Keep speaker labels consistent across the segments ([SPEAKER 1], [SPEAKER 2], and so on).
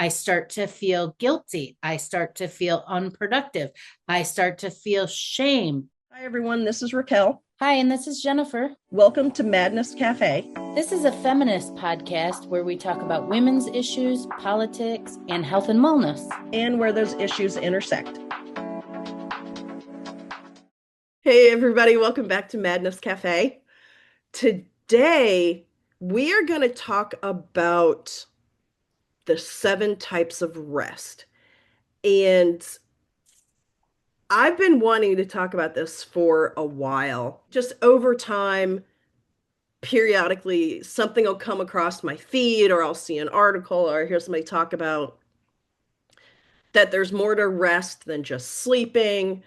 [SPEAKER 1] I start to feel guilty. I start to feel unproductive. I start to feel shame.
[SPEAKER 2] Hi, everyone. This is Raquel.
[SPEAKER 1] Hi, and this is Jennifer.
[SPEAKER 2] Welcome to Madness Cafe.
[SPEAKER 1] This is a feminist podcast where we talk about women's issues, politics, and health and wellness.
[SPEAKER 2] And where those issues intersect. Hey, everybody. Welcome back to Madness Cafe. Today, we are going to talk about the 7 types of rest. And I've been wanting to talk about this for a while. Just over time, periodically, something will come across my feed, or I'll see an article, or hear somebody talk about that there's more to rest than just sleeping,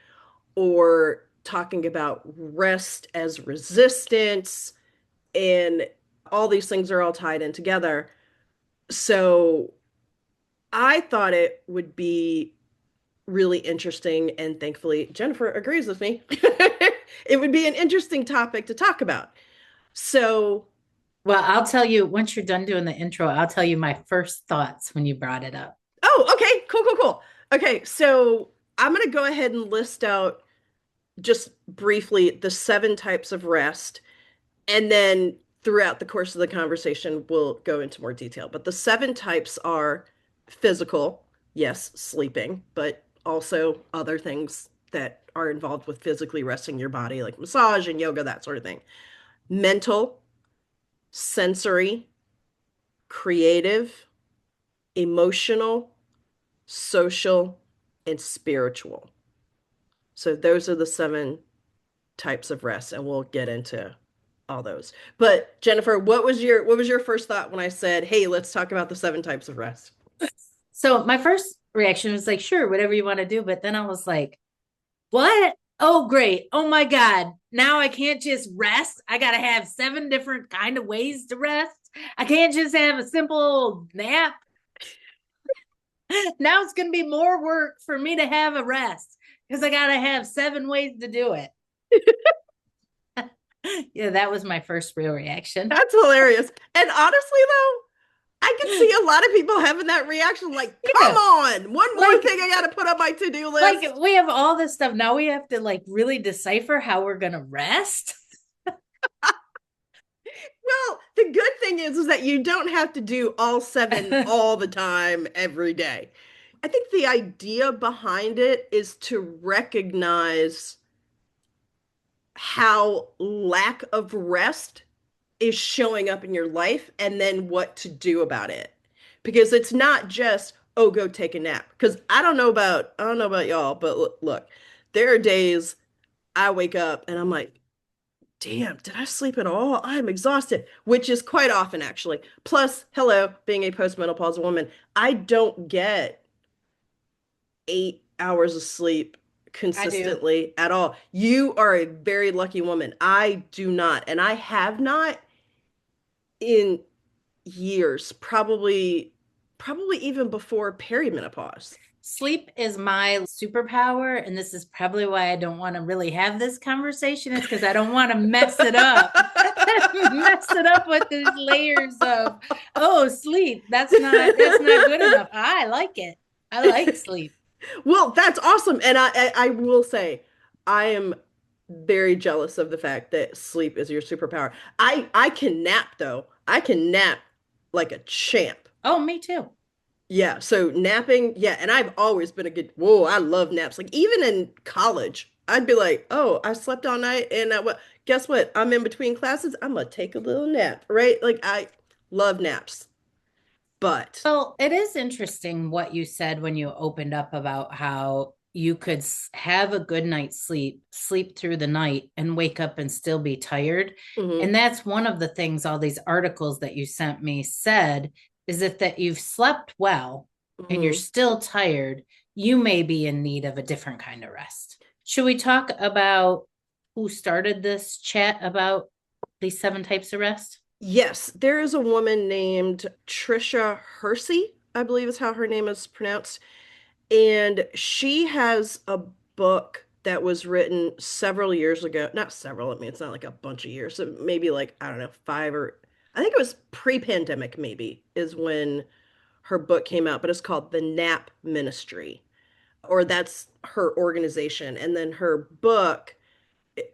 [SPEAKER 2] or talking about rest as resistance, and all these things are all tied in together. So I thought it would be really interesting, and thankfully Jennifer agrees with me. It would be an interesting topic to talk about. So,
[SPEAKER 1] well, I'll tell you, once you're done doing the intro, I'll tell you my first thoughts when you brought it up.
[SPEAKER 2] oh, okay, cool. Okay, so I'm going to go ahead and list out just briefly the 7 types of rest, and then throughout the course of the conversation, we'll go into more detail. But the 7 types are physical, yes, sleeping, but also other things that are involved with physically resting your body, like massage and yoga, that sort of thing. Mental, sensory, creative, emotional, social, and spiritual. So those are the 7 types of rest, and we'll get into all those. But Jennifer, what was your first thought when I said, "Hey, let's talk about the 7 types of rest"?
[SPEAKER 1] So my first reaction was like, sure, whatever you want to do. But then I was like, what? Oh, great. Oh my God. Now I can't just rest. I got to have 7 different kind of ways to rest. I can't just have a simple nap. Now it's going to be more work for me to have a rest because I got to have 7 ways to do it. Yeah, that was my first real reaction.
[SPEAKER 2] That's hilarious. And honestly, though, I can see a lot of people having that reaction, like, come
[SPEAKER 1] Yeah.
[SPEAKER 2] on, one more thing I got to put on my to-do list.
[SPEAKER 1] Like we have all this stuff. Now we have to like really decipher how we're going to rest.
[SPEAKER 2] Well, the good thing is that you don't have to do all 7 all the time, every day. I think the idea behind it is to recognize how lack of rest is showing up in your life, and then what to do about it. Because it's not just, oh, go take a nap. Because I don't know about y'all, but look, there are days I wake up and I'm like, damn, did I sleep at all? I'm exhausted, which is quite often, actually. Plus, hello, being a postmenopausal woman, I don't get 8 hours of sleep
[SPEAKER 1] I do.
[SPEAKER 2] consistently at all. You are a very lucky woman. I do not, and I have not in years, probably even before perimenopause.
[SPEAKER 1] Sleep is my superpower, and this is probably why I don't want to really have this conversation, is because I don't want to mess it up. Mess it up with these layers of, oh, sleep. That's not good enough. I like it. I like sleep.
[SPEAKER 2] Well, that's awesome. And I will say, I am very jealous of the fact that sleep is your superpower. I can nap, though. I can nap like a champ.
[SPEAKER 1] Oh, me too.
[SPEAKER 2] Yeah, so napping, yeah, and I've always been a good, whoa, I love naps. Like even in college, I'd be like, oh, I slept all night, and guess what? I'm in between classes. I'm gonna take a little nap, right? Like I love naps. But
[SPEAKER 1] Well, it is interesting what you said when you opened up about how you could have a good night's sleep, sleep through the night, and wake up and still be tired.
[SPEAKER 2] mhm,
[SPEAKER 1] And that's one of the things all these articles that you sent me said is if that you've slept well and you're
[SPEAKER 2] mhm.
[SPEAKER 1] still tired, you may be in need of a different kind of rest. Should we talk about who started this chat about these 7 types of rest?
[SPEAKER 2] Yes, there is a woman named Trisha Hersey, I believe is how her name is pronounced. And she has a book that was written several years ago. Not several, I mean, it's not like a bunch of years. So maybe like, I don't know, 5, or I think it was pre-pandemic, maybe, is when her book came out, but it's called The Nap Ministry, or that's her organization. And then her book,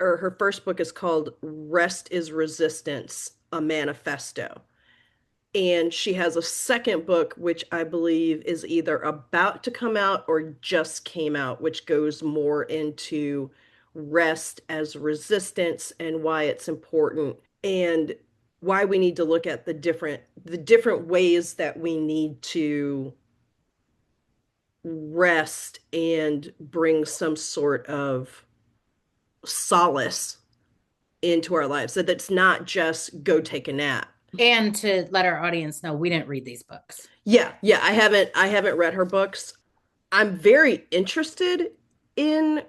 [SPEAKER 2] or her first book, is called Rest is Resistance, a Manifesto. And she has a second book, which I believe is either about to come out or just came out, which goes more into rest as resistance and why it's important and why we need to look at the different ways that we need to rest and bring some sort of solace into our lives. That it's not just go take a nap.
[SPEAKER 1] And to let our audience know, we didn't read these books.
[SPEAKER 2] Yeah, I haven't read her books. I'm very interested in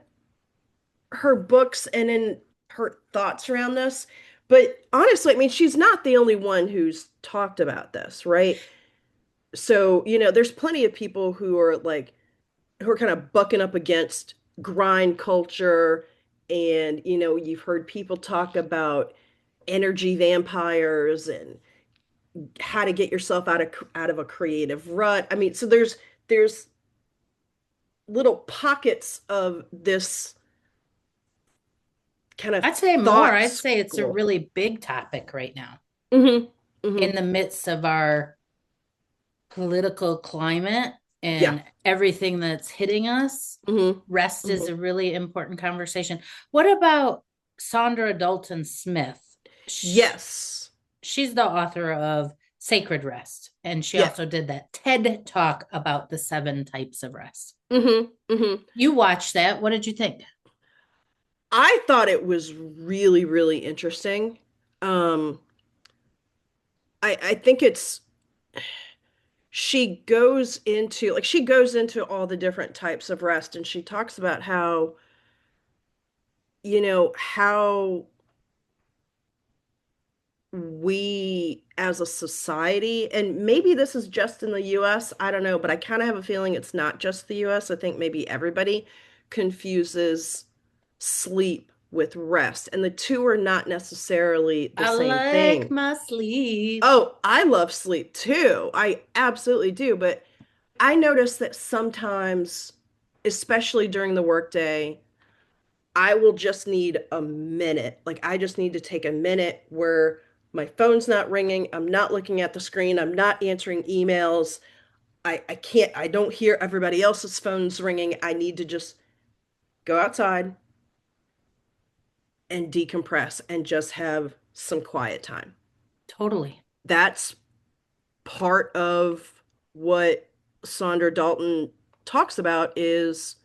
[SPEAKER 2] her books and in her thoughts around this. But honestly, I mean, she's not the only one who's talked about this, right? So, there's plenty of people who are kind of bucking up against grind culture. And, you've heard people talk about energy vampires and how to get yourself out of a creative rut. I mean, so there's little pockets of this kind of
[SPEAKER 1] I'd say more.
[SPEAKER 2] thought
[SPEAKER 1] I'd say it's a
[SPEAKER 2] school.
[SPEAKER 1] really big topic right now
[SPEAKER 2] Hmm. Hmm.
[SPEAKER 1] in the midst of our political climate
[SPEAKER 2] Yeah.
[SPEAKER 1] and everything that's hitting us.
[SPEAKER 2] Hmm.
[SPEAKER 1] Rest is
[SPEAKER 2] Hmm.
[SPEAKER 1] a really important conversation. What about Sandra Dalton Smith?
[SPEAKER 2] Yes.
[SPEAKER 1] She's the author of Sacred Rest, and she
[SPEAKER 2] Yeah.
[SPEAKER 1] also did that TED talk about the 7 types of rest.
[SPEAKER 2] Hmm. Hmm.
[SPEAKER 1] You watched that. What did you think?
[SPEAKER 2] I thought it was really, really interesting. Um, I think she goes into all the different types of rest, and she talks about how we as a society, and maybe this is just in the US, I don't know, but I kind of have a feeling it's not just the US. I think maybe everybody confuses sleep with rest, and the two are not necessarily the
[SPEAKER 1] I
[SPEAKER 2] same
[SPEAKER 1] like
[SPEAKER 2] thing.
[SPEAKER 1] my sleep.
[SPEAKER 2] Oh, I love sleep too. I absolutely do, but I notice that sometimes, especially during the workday, I will just need a minute. Like, I just need to take a minute where my phone's not ringing, I'm not looking at the screen, I'm not answering emails. I don't hear everybody else's phones ringing. I need to just go outside and decompress and just have some quiet time.
[SPEAKER 1] Totally.
[SPEAKER 2] That's part of what Sandra Dalton talks about is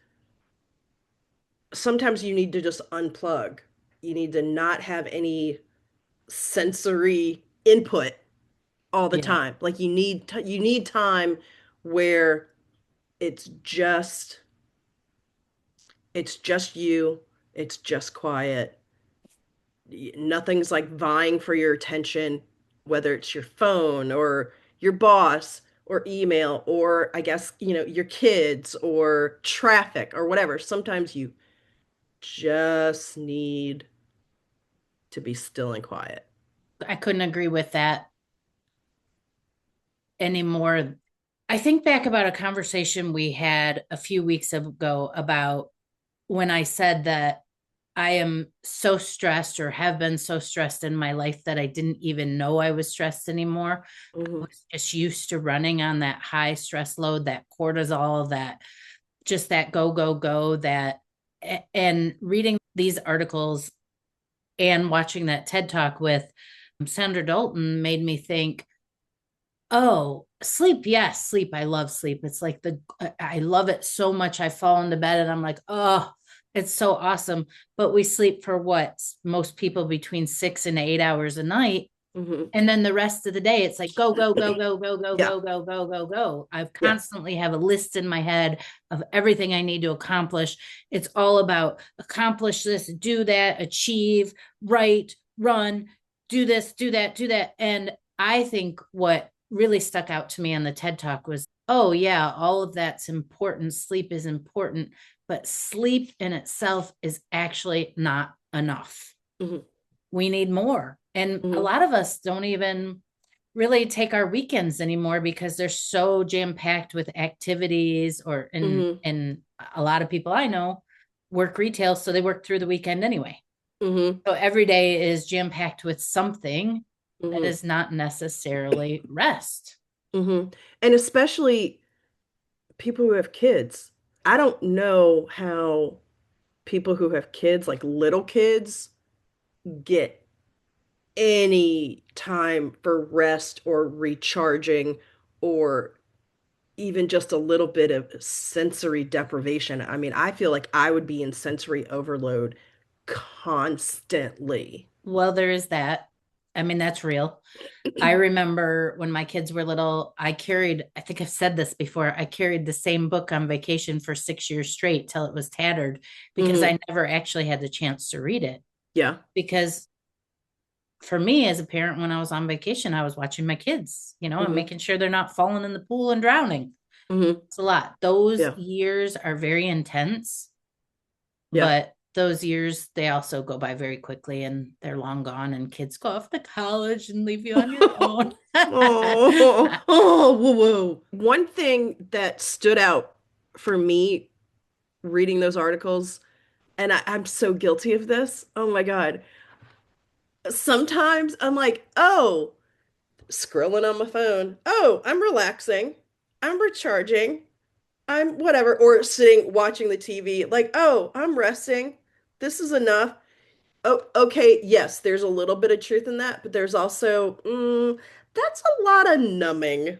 [SPEAKER 2] sometimes you need to just unplug. You need to not have any sensory input all the
[SPEAKER 1] Yeah,
[SPEAKER 2] time. Like you need time where it's just it's just you, it's just quiet. Nothing's like vying for your attention, whether it's your phone or your boss or email or I guess, your kids or traffic or whatever. Sometimes you just need to be still and quiet.
[SPEAKER 1] I couldn't agree with that anymore. I think back about a conversation we had a few weeks ago about when I said that I am so stressed or have been so stressed in my life that I didn't even know I was stressed anymore. I
[SPEAKER 2] Hmm.
[SPEAKER 1] was just used to running on that high stress load, that cortisol, that just that go, go, go, that and reading these articles and watching that TED talk with Sandra Dalton made me think, oh, sleep. Yes, sleep. I love sleep. It's like I love it so much. I fall into bed and I'm like, oh, it's so awesome. But we sleep for what? Most people between 6 and 8 hours a night.
[SPEAKER 2] Hmm.
[SPEAKER 1] And then the rest of the day, it's like go, go, go, go, go, go,
[SPEAKER 2] Yeah.
[SPEAKER 1] go, go, go, go, go. I've
[SPEAKER 2] Yeah.
[SPEAKER 1] constantly have a list in my head of everything I need to accomplish. It's all about accomplish this, do that, achieve, write, run, do this, do that, do that. And I think what really stuck out to me on the TED Talk was, oh, yeah, all of that's important. Sleep is important, but sleep in itself is actually not enough.
[SPEAKER 2] Hmm.
[SPEAKER 1] We need more. And a
[SPEAKER 2] Hmm.
[SPEAKER 1] lot of us don't even really take our weekends anymore because they're so jam-packed with activities or
[SPEAKER 2] Mm-hmm.
[SPEAKER 1] and a lot of people I know work retail, so they work through the weekend anyway.
[SPEAKER 2] Mm-hmm.
[SPEAKER 1] So every day is jam-packed with something that
[SPEAKER 2] Mm-hmm.
[SPEAKER 1] is not necessarily rest.
[SPEAKER 2] Mm-hmm. And especially people who have kids. I don't know how people who have kids, like little kids, get any time for rest or recharging or even just a little bit of sensory deprivation. I mean, I feel like I would be in sensory overload constantly.
[SPEAKER 1] Well, there is that. I mean, that's real. I remember when my kids were little, I think I've said this before, I carried the same book on vacation for 6 years straight till it was tattered because
[SPEAKER 2] Hmm.
[SPEAKER 1] I never actually had the chance to read it.
[SPEAKER 2] Yeah.
[SPEAKER 1] Because for me as a parent, when I was on vacation, I was watching my kids, and
[SPEAKER 2] Hmm.
[SPEAKER 1] making sure they're not falling in the pool and drowning.
[SPEAKER 2] Hmm.
[SPEAKER 1] It's a lot. Those
[SPEAKER 2] Yeah.
[SPEAKER 1] years are very intense,
[SPEAKER 2] Yeah.
[SPEAKER 1] but those years, they also go by very quickly and they're long gone, and kids go off to college and leave you on your own.
[SPEAKER 2] Oh, oh, whoa, whoa. One thing that stood out for me reading those articles, and I'm so guilty of this. Oh my God. Sometimes I'm like, oh, scrolling on my phone. Oh, I'm relaxing. I'm recharging. I'm whatever. Or sitting watching the TV. Like, oh, I'm resting. This is enough. Oh, okay. Yes, there's a little bit of truth in that, but there's also, that's a lot of numbing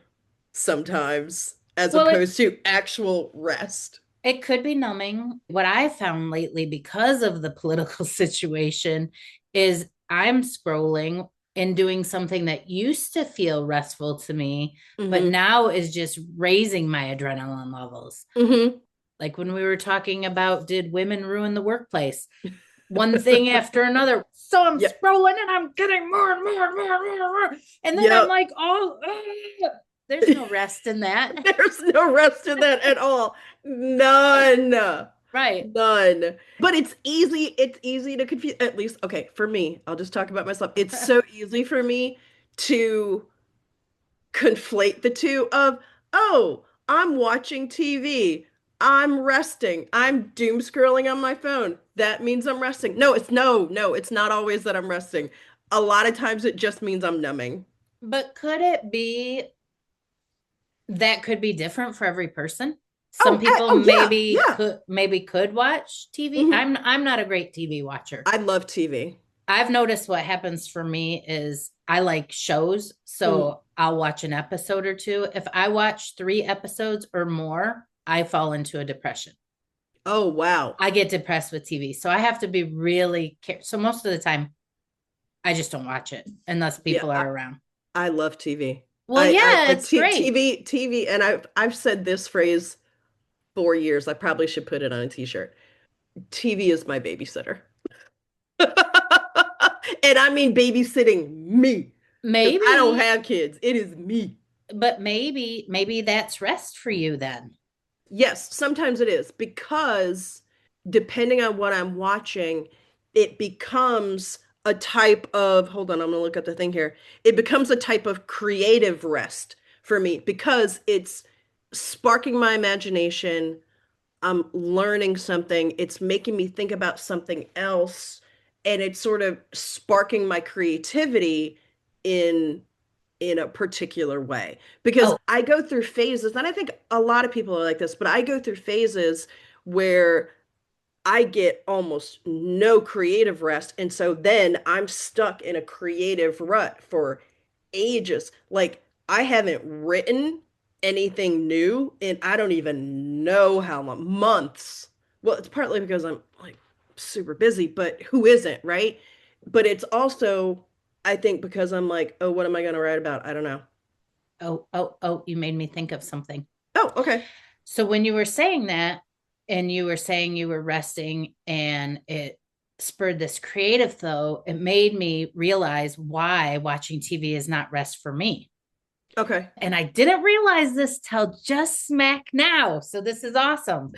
[SPEAKER 2] sometimes, as
[SPEAKER 1] Well,
[SPEAKER 2] opposed to actual rest.
[SPEAKER 1] it could be numbing. What I found lately, because of the political situation, is I'm scrolling and doing something that used to feel restful to me, but
[SPEAKER 2] Hmm.
[SPEAKER 1] now is just raising my adrenaline levels.
[SPEAKER 2] Hmm.
[SPEAKER 1] Like when we were talking about, did women ruin the workplace? One thing after another. So I'm
[SPEAKER 2] Yeah.
[SPEAKER 1] scrolling and I'm getting more and more and more and more. And more. And then I'm
[SPEAKER 2] Yep.
[SPEAKER 1] like, oh, there's no rest in that.
[SPEAKER 2] There's no rest in that at all. None.
[SPEAKER 1] Right.
[SPEAKER 2] None. But it's easy to confuse, at least, okay, for me, I'll just talk about myself. It's so easy for me to conflate the two of, oh, I'm watching TV. I'm resting. I'm doom scrolling on my phone. That means I'm resting. No, it's not always that I'm resting. A lot of times it just means I'm numbing.
[SPEAKER 1] But could it be that could be different for every person? Some
[SPEAKER 2] Oh,
[SPEAKER 1] people
[SPEAKER 2] oh yeah,
[SPEAKER 1] maybe
[SPEAKER 2] yeah.
[SPEAKER 1] could watch TV.
[SPEAKER 2] Hmm.
[SPEAKER 1] I'm not a great TV watcher.
[SPEAKER 2] I love TV.
[SPEAKER 1] I've noticed what happens for me is I like shows,
[SPEAKER 2] Hmm.
[SPEAKER 1] so I'll watch an episode or two. If I watch 3 episodes or more, I fall into a depression.
[SPEAKER 2] Oh, wow.
[SPEAKER 1] I get depressed with TV. So I have to be really careful. So most of the time, I just don't watch it unless
[SPEAKER 2] Yeah,
[SPEAKER 1] people are around.
[SPEAKER 2] I love TV.
[SPEAKER 1] Well, yeah,
[SPEAKER 2] I
[SPEAKER 1] it's great.
[SPEAKER 2] TV, and I've said this phrase for years. I probably should put it on a t-shirt. TV is my babysitter. And I mean babysitting me, because I don't
[SPEAKER 1] Maybe,
[SPEAKER 2] have kids. It is me.
[SPEAKER 1] but maybe that's rest for you then.
[SPEAKER 2] Yes, sometimes it is because depending on what I'm watching, it becomes a type of, hold on, I'm gonna look at the thing here. It becomes a type of creative rest for me because it's sparking my imagination. I'm learning something. It's making me think about something else, and it's sort of sparking my creativity in in a particular way. Because
[SPEAKER 1] Oh,
[SPEAKER 2] I go through phases, and I think a lot of people are like this, but I go through phases where I get almost no creative rest. And so then I'm stuck in a creative rut for ages. Like I haven't written anything new in I don't even know how long, months. Well, it's partly because I'm like super busy, but who isn't, right? But it's also, I think, because I'm like, oh, what am I going to write about? I don't know.
[SPEAKER 1] oh, you made me think of something.
[SPEAKER 2] Oh, okay.
[SPEAKER 1] So when you were saying that and you were saying you were resting and it spurred this creative flow, it made me realize why watching TV is not rest for me.
[SPEAKER 2] Okay.
[SPEAKER 1] And I didn't realize this till just smack now. So this is awesome.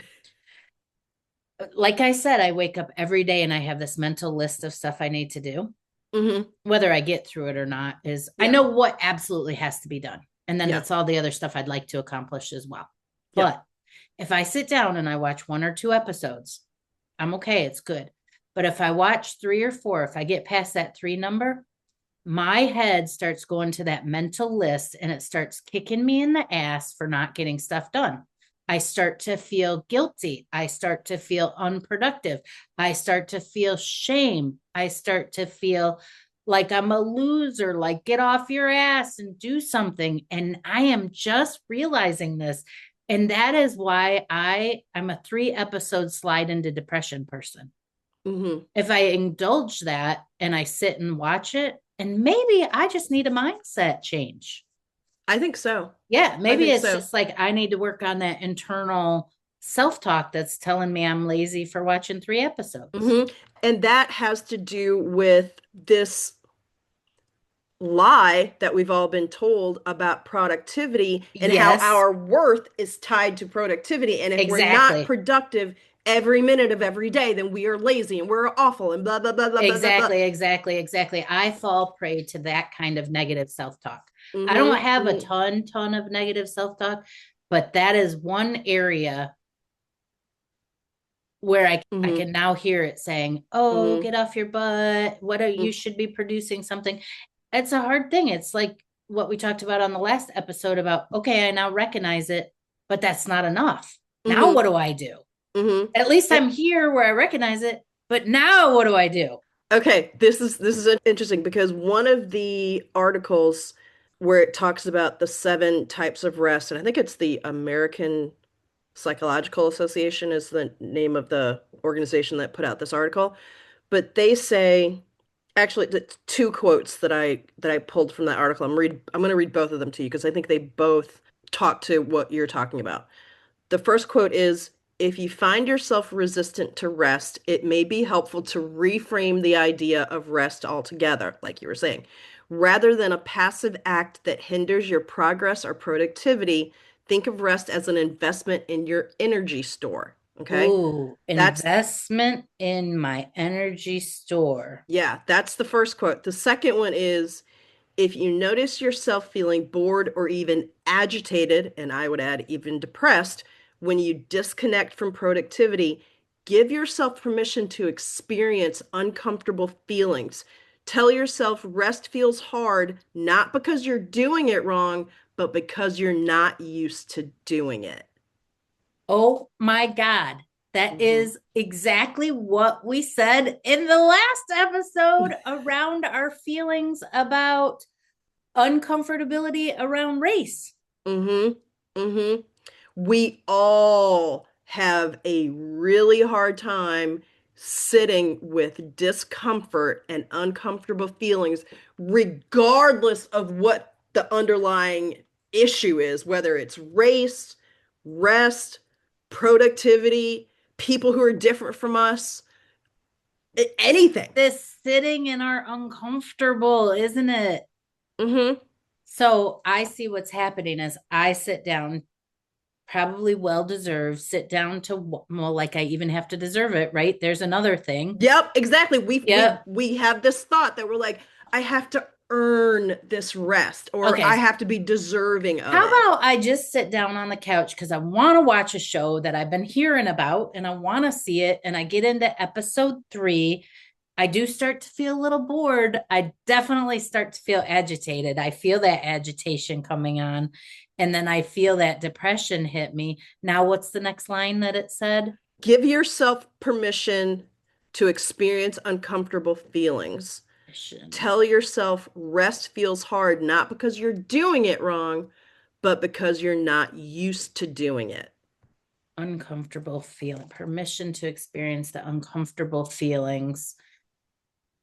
[SPEAKER 1] Like I said, I wake up every day and I have this mental list of stuff I need to do.
[SPEAKER 2] Hmm.
[SPEAKER 1] whether I get through it or not, is I
[SPEAKER 2] Yeah.
[SPEAKER 1] know what absolutely has to be done. And then
[SPEAKER 2] Yeah.
[SPEAKER 1] it's all the other stuff I'd like to accomplish as well.
[SPEAKER 2] Yeah.
[SPEAKER 1] But if I sit down and I watch 1 or 2 episodes, I'm okay. It's good. But if I watch 3 or 4, if I get past that 3 number, my head starts going to that mental list and it starts kicking me in the ass for not getting stuff done. I start to feel guilty. I start to feel unproductive. I start to feel shame. I start to feel like I'm a loser, like get off your ass and do something. And I am just realizing this. And that is why I'm a 3 episode slide into depression person.
[SPEAKER 2] Hmm.
[SPEAKER 1] If I indulge that and I sit and watch it, and maybe I just need a mindset change.
[SPEAKER 2] I think so.
[SPEAKER 1] Yeah,
[SPEAKER 2] I
[SPEAKER 1] maybe
[SPEAKER 2] think
[SPEAKER 1] it's
[SPEAKER 2] so.
[SPEAKER 1] just like I need to work on that internal self talk that's telling me I'm lazy for watching 3 episodes.
[SPEAKER 2] Hmm. And that has to do with this lie that we've all been told about productivity and how
[SPEAKER 1] Yes,
[SPEAKER 2] our worth is tied to productivity. And if we're not
[SPEAKER 1] exactly.
[SPEAKER 2] productive every minute of every day, then we are lazy and we're awful and blah, blah, blah, blah, blah, blah, blah.
[SPEAKER 1] Exactly. I fall prey to that kind of negative self talk. I don't
[SPEAKER 2] Hmm.
[SPEAKER 1] have a
[SPEAKER 2] Hmm.
[SPEAKER 1] ton of negative self talk, but that is one area where I
[SPEAKER 2] Hmm.
[SPEAKER 1] can now hear it saying, "Oh,
[SPEAKER 2] Hmm.
[SPEAKER 1] get off your butt. What are you should be producing something." It's a hard thing. It's like what we talked about on the last episode about, okay, I now recognize it, but that's not enough. Now
[SPEAKER 2] Hmm.
[SPEAKER 1] what do I do?
[SPEAKER 2] Hmm.
[SPEAKER 1] At least I'm here where I recognize it, but now what do I do?
[SPEAKER 2] Okay, this is interesting because one of the articles where it talks about the 7 types of rest, and I think it's the American Psychological Association is the name of the organization that put out this article, but they say actually the 2 quotes that I pulled from that article. I'm going to read both of them to you because I think they both talk to what you're talking about. The first quote is, if you find yourself resistant to rest, it may be helpful to reframe the idea of rest altogether, like you were saying. Rather than a passive act that hinders your progress or productivity, think of rest as an investment in your energy store. Okay?
[SPEAKER 1] Ooh,
[SPEAKER 2] That's,
[SPEAKER 1] investment in my energy store.
[SPEAKER 2] yeah, that's the first quote. The second one is, if you notice yourself feeling bored or even agitated, and I would add even depressed, when you disconnect from productivity, give yourself permission to experience uncomfortable feelings. Tell yourself rest feels hard, not because you're doing it wrong, but because you're not used to doing it.
[SPEAKER 1] Oh my God. That
[SPEAKER 2] Mhm.
[SPEAKER 1] is exactly what we said in the last episode around our feelings about uncomfortability around race.
[SPEAKER 2] Mm-hmm. Mm-hmm. We all have a really hard time sitting with discomfort and uncomfortable feelings, regardless of what the underlying issue is, whether it's race, rest, productivity, people who are different from us, anything.
[SPEAKER 1] This sitting in our uncomfortable, isn't it?
[SPEAKER 2] Mm-hmm.
[SPEAKER 1] So I see what's happening as I sit down, probably well deserved, sit down to, well, like I even have to deserve it, right? There's another thing.
[SPEAKER 2] Yep, exactly. We we
[SPEAKER 1] Yep.
[SPEAKER 2] we have this thought that we're like, I have to earn this rest, or
[SPEAKER 1] Okay.
[SPEAKER 2] I have to be deserving of
[SPEAKER 1] How
[SPEAKER 2] it.
[SPEAKER 1] about I just sit down on the couch because I want to watch a show that I've been hearing about and I want to see it. And I get into episode 3. I do start to feel a little bored. I definitely start to feel agitated. I feel that agitation coming on. And then I feel that depression hit me. Now, what's the next line that it said?
[SPEAKER 2] Give yourself permission to experience uncomfortable feelings.
[SPEAKER 1] Depression,
[SPEAKER 2] Tell yourself rest feels hard, not because you're doing it wrong, but because you're not used to doing it.
[SPEAKER 1] uncomfortable feeling, permission to experience the uncomfortable feelings.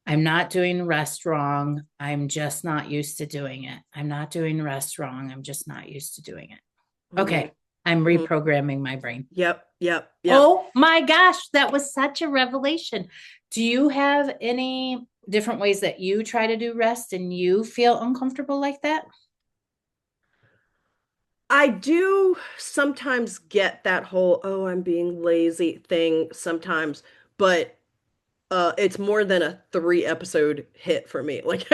[SPEAKER 1] I'm not doing rest wrong. I'm just not used to doing it. I'm not doing rest wrong. I'm just not used to doing it.
[SPEAKER 2] Hmm.
[SPEAKER 1] Okay. I'm
[SPEAKER 2] Hmm.
[SPEAKER 1] reprogramming my brain.
[SPEAKER 2] Yep, yep, yep.
[SPEAKER 1] Oh my gosh, that was such a revelation. Do you have any different ways that you try to do rest and you feel uncomfortable like that?
[SPEAKER 2] I do sometimes get that whole, oh, I'm being lazy thing sometimes, but It's more than a 3 episode hit for me. Like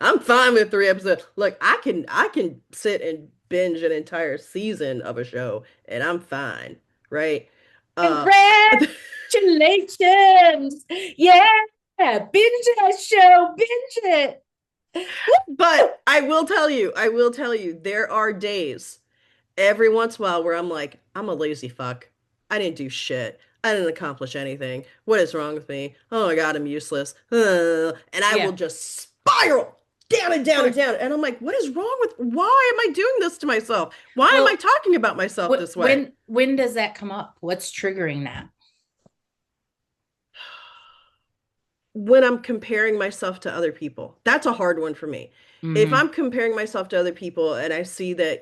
[SPEAKER 2] I'm fine with 3 episodes. Look, I can sit and binge an entire season of a show and I'm fine, right? Uh
[SPEAKER 1] Congratulations. Yeah. Binge that show. Binge it.
[SPEAKER 2] but I will tell you, there are days every once in a while where I'm like, I'm a lazy fuck. I didn't do shit. I didn't accomplish anything. What is wrong with me? Oh my God, I'm useless. And I will
[SPEAKER 1] Yeah.
[SPEAKER 2] just spiral down and down and
[SPEAKER 1] For,
[SPEAKER 2] down. And I'm like, what is wrong with, why am I doing this to myself? Why am I
[SPEAKER 1] well,
[SPEAKER 2] talking about myself this way?
[SPEAKER 1] when does that come up? What's triggering that?
[SPEAKER 2] When I'm comparing myself to other people. That's a hard one for me. If
[SPEAKER 1] Hmm.
[SPEAKER 2] I'm comparing myself to other people and I see that,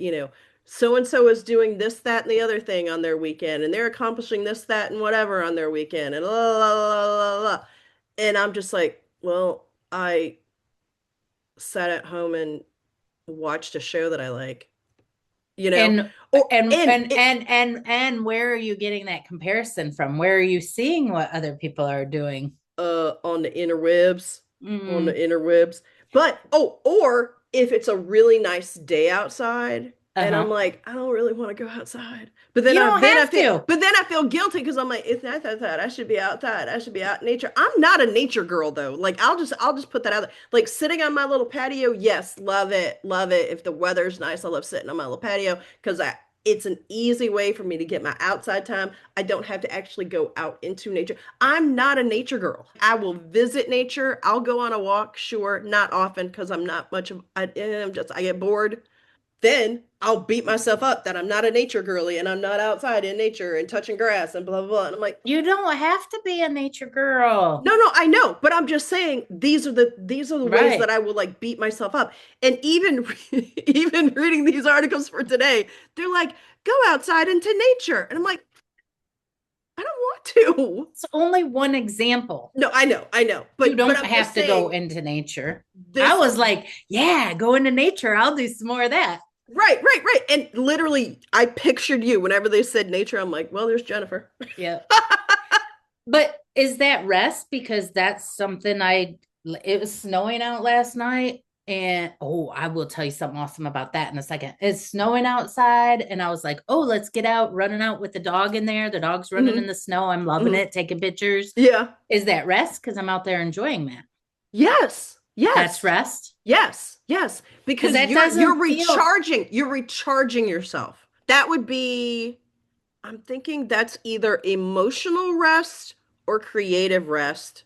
[SPEAKER 2] so and so is doing this, that, and the other thing on their weekend, and they're accomplishing this, that, and whatever on their weekend, and la la la la la. And I'm just like, well, I sat at home and watched a show that I like, you know?
[SPEAKER 1] And
[SPEAKER 2] Or
[SPEAKER 1] and where are you getting that comparison from? Where are you seeing what other people are doing?
[SPEAKER 2] on the interwebs, on the
[SPEAKER 1] Mm,
[SPEAKER 2] interwebs. But or if it's a really nice day outside and I'm
[SPEAKER 1] uh-huh.
[SPEAKER 2] like, I don't really want to go outside. But then
[SPEAKER 1] You
[SPEAKER 2] I
[SPEAKER 1] don't
[SPEAKER 2] then I
[SPEAKER 1] have
[SPEAKER 2] feel
[SPEAKER 1] to.
[SPEAKER 2] but then I feel guilty because I'm like, it's not outside. I should be outside. I should be out in nature. I'm not a nature girl though. Like I'll just put that out there. Like sitting on my little patio, yes, love it. Love it. If the weather's nice, I love sitting on my little patio because I it's an easy way for me to get my outside time. I don't have to actually go out into nature. I'm not a nature girl. I will visit nature. I'll go on a walk, sure, not often because I'm not much of I get bored. Then I'll beat myself up that I'm not a nature girly and I'm not outside in nature and touching grass and blah blah blah. And I'm like,
[SPEAKER 1] You don't have to be a nature girl.
[SPEAKER 2] no, no, I know, but I'm just saying these are the ways that
[SPEAKER 1] Right.
[SPEAKER 2] I will like beat myself up. And even even reading these articles for today, they're like, go outside into nature. And I'm like, I don't want to.
[SPEAKER 1] It's only one example.
[SPEAKER 2] No, I know.
[SPEAKER 1] You
[SPEAKER 2] But
[SPEAKER 1] don't
[SPEAKER 2] I'm
[SPEAKER 1] have
[SPEAKER 2] just
[SPEAKER 1] to go
[SPEAKER 2] saying
[SPEAKER 1] into nature. I
[SPEAKER 2] this
[SPEAKER 1] was like, yeah, go into nature. I'll do some more of that.
[SPEAKER 2] right, right, right. And literally I pictured you whenever they said nature. I'm like, well, there's Jennifer.
[SPEAKER 1] Yeah. But is that rest? Because that's something it was snowing out last night. And oh, I will tell you something awesome about that in a second. It's snowing outside, and I was like, oh, let's get out, running out with the dog in there. The dog's running in
[SPEAKER 2] Hmm.
[SPEAKER 1] the snow. I'm loving
[SPEAKER 2] Hmm.
[SPEAKER 1] it, taking pictures.
[SPEAKER 2] Yeah.
[SPEAKER 1] Is that rest? Because I'm out there enjoying that.
[SPEAKER 2] Yes.
[SPEAKER 1] That's
[SPEAKER 2] Yes.
[SPEAKER 1] rest.
[SPEAKER 2] Yes. Yes.
[SPEAKER 1] Because
[SPEAKER 2] Because
[SPEAKER 1] that
[SPEAKER 2] you're
[SPEAKER 1] doesn't feel
[SPEAKER 2] recharging. You're recharging yourself. That would be, I'm thinking that's either emotional rest or creative rest.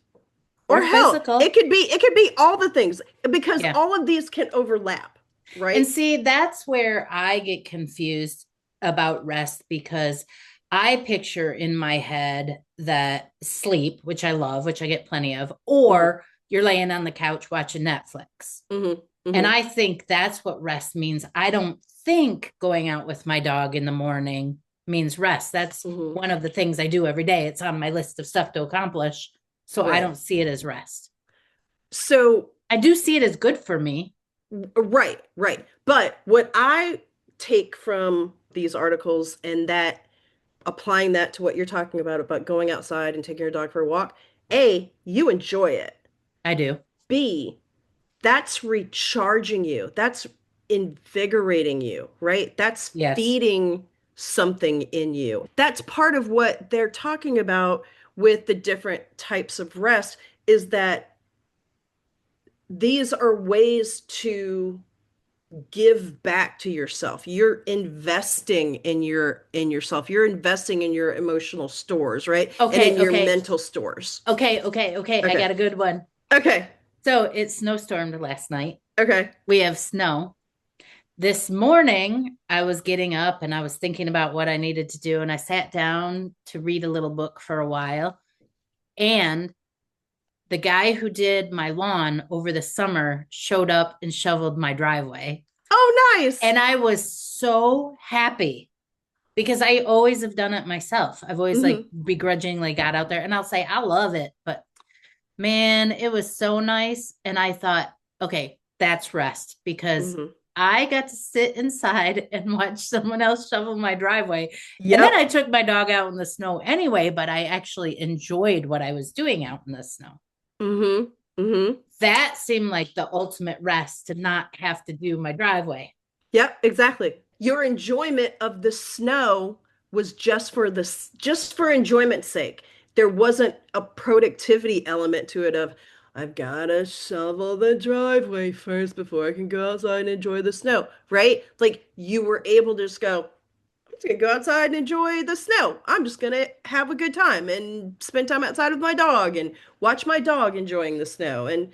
[SPEAKER 1] or
[SPEAKER 2] Or hell,
[SPEAKER 1] physical.
[SPEAKER 2] it could be all the things because
[SPEAKER 1] Yeah.
[SPEAKER 2] all of these can overlap,
[SPEAKER 1] And
[SPEAKER 2] right?
[SPEAKER 1] see, that's where I get confused about rest because I picture in my head that sleep, which I love, which I get plenty of,
[SPEAKER 2] Hmm.
[SPEAKER 1] or you're laying on the couch watching Netflix.
[SPEAKER 2] Hmm.
[SPEAKER 1] And
[SPEAKER 2] Hmm.
[SPEAKER 1] I think that's what rest means. I don't think going out with my dog in the morning means rest. That's
[SPEAKER 2] Hmm.
[SPEAKER 1] one of the things I do every day. It's on my list of stuff to accomplish. So I
[SPEAKER 2] Right.
[SPEAKER 1] don't see it as rest.
[SPEAKER 2] So,
[SPEAKER 1] I do see it as good for me.
[SPEAKER 2] right, right. But what I take from these articles and that applying that to what you're talking about going outside and taking your dog for a walk, A, you enjoy it.
[SPEAKER 1] I do.
[SPEAKER 2] B, that's recharging you. That's invigorating you, right? That's
[SPEAKER 1] Yes.
[SPEAKER 2] feeding something in you. That's part of what they're talking about with the different types of rest is that these are ways to give back to yourself. You're investing in yourself. You're investing in your emotional stores, right? And
[SPEAKER 1] Okay.
[SPEAKER 2] in your
[SPEAKER 1] Okay.
[SPEAKER 2] mental stores.
[SPEAKER 1] Okay. I
[SPEAKER 2] Okay.
[SPEAKER 1] got a good one.
[SPEAKER 2] Okay.
[SPEAKER 1] So it snowstormed last night.
[SPEAKER 2] Okay.
[SPEAKER 1] We have snow. This morning, I was getting up and I was thinking about what I needed to do. And I sat down to read a little book for a while. And the guy who did my lawn over the summer showed up and shoveled my driveway.
[SPEAKER 2] Oh, nice.
[SPEAKER 1] And I was so happy because I always have done it myself. I've always like
[SPEAKER 2] Hmm.
[SPEAKER 1] begrudgingly got out there and I'll say, I love it. But man, it was so nice. And I thought, okay, that's rest because
[SPEAKER 2] Hmm.
[SPEAKER 1] I got to sit inside and watch someone else shovel my driveway. And then I
[SPEAKER 2] Yep.
[SPEAKER 1] took my dog out in the snow anyway, but I actually enjoyed what I was doing out in the snow.
[SPEAKER 2] Mm-hmm. Mm-hmm.
[SPEAKER 1] That seemed like the ultimate rest to not have to do my driveway.
[SPEAKER 2] Yep, exactly. Your enjoyment of the snow was just for enjoyment's sake. There wasn't a productivity element to it of I've gotta shovel the driveway first before I can go outside and enjoy the snow, right? Like you were able to just go, I'm just gonna go outside and enjoy the snow. I'm just gonna have a good time and spend time outside with my dog and watch my dog enjoying the snow. And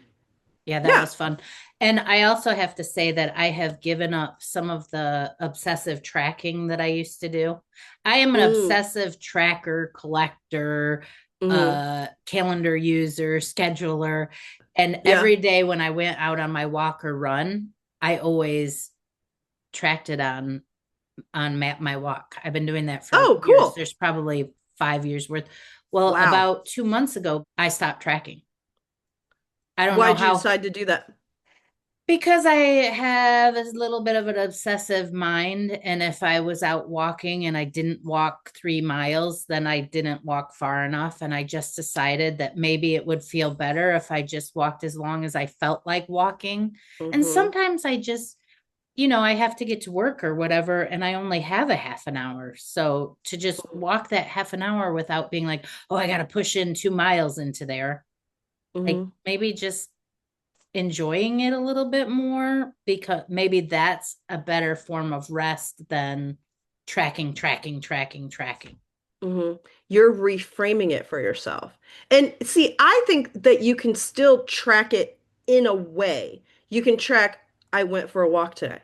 [SPEAKER 1] Yeah, that
[SPEAKER 2] yeah.
[SPEAKER 1] was fun. And I also have to say that I have given up some of the obsessive tracking that I used to do. I am an
[SPEAKER 2] Mm,
[SPEAKER 1] obsessive tracker, collector,
[SPEAKER 2] mm-hmm.
[SPEAKER 1] calendar user, scheduler. And
[SPEAKER 2] Yeah.
[SPEAKER 1] every day when I went out on my walk or run, I always tracked it on Map My Walk. I've been doing that for
[SPEAKER 2] Oh,
[SPEAKER 1] years.
[SPEAKER 2] cool.
[SPEAKER 1] There's probably 5 years worth. Well,
[SPEAKER 2] Wow.
[SPEAKER 1] about 2 months ago, I stopped tracking. I don't know
[SPEAKER 2] Why'd you
[SPEAKER 1] how.
[SPEAKER 2] decide to do that?
[SPEAKER 1] Because I have a little bit of an obsessive mind. And if I was out walking and I didn't walk 3 miles, then I didn't walk far enough. And I just decided that maybe it would feel better if I just walked as long as I felt like walking. And
[SPEAKER 2] Mm-hmm.
[SPEAKER 1] sometimes I just, I have to get to work or whatever, and I only have a half an hour. So to just walk that half an hour without being like, oh, I got to push in 2 miles into there, like
[SPEAKER 2] Mm-hmm.
[SPEAKER 1] maybe just enjoying it a little bit more, because maybe that's a better form of rest than tracking.
[SPEAKER 2] Mm-hmm. You're reframing it for yourself. And see, I think that you can still track it in a way. You can track, I went for a walk today.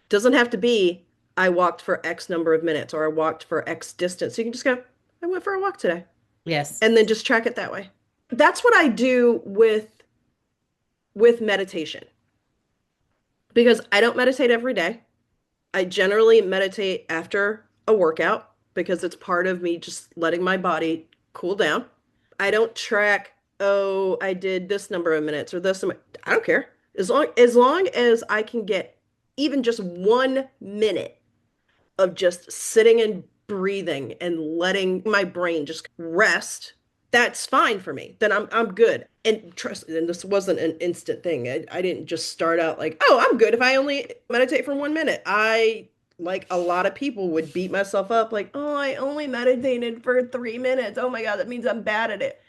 [SPEAKER 2] Doesn't have to be, I walked for X number of minutes or I walked for X distance. You can just go, I went for a walk today.
[SPEAKER 1] Yes.
[SPEAKER 2] And then just track it that way. That's what I do with meditation because I don't meditate every day. I generally meditate after a workout because it's part of me just letting my body cool down. I don't track, oh, I did this number of minutes or this. I don't care. As long as I can get even just 1 minute of just sitting and breathing and letting my brain just rest, that's fine for me. Then I'm good. And trust, and this wasn't an instant thing. I didn't just start out like, oh, I'm good if I only meditate for 1 minute. I, like a lot of people, would beat myself up like, oh, I only meditated for 3 minutes. Oh my God, that means I'm bad at it.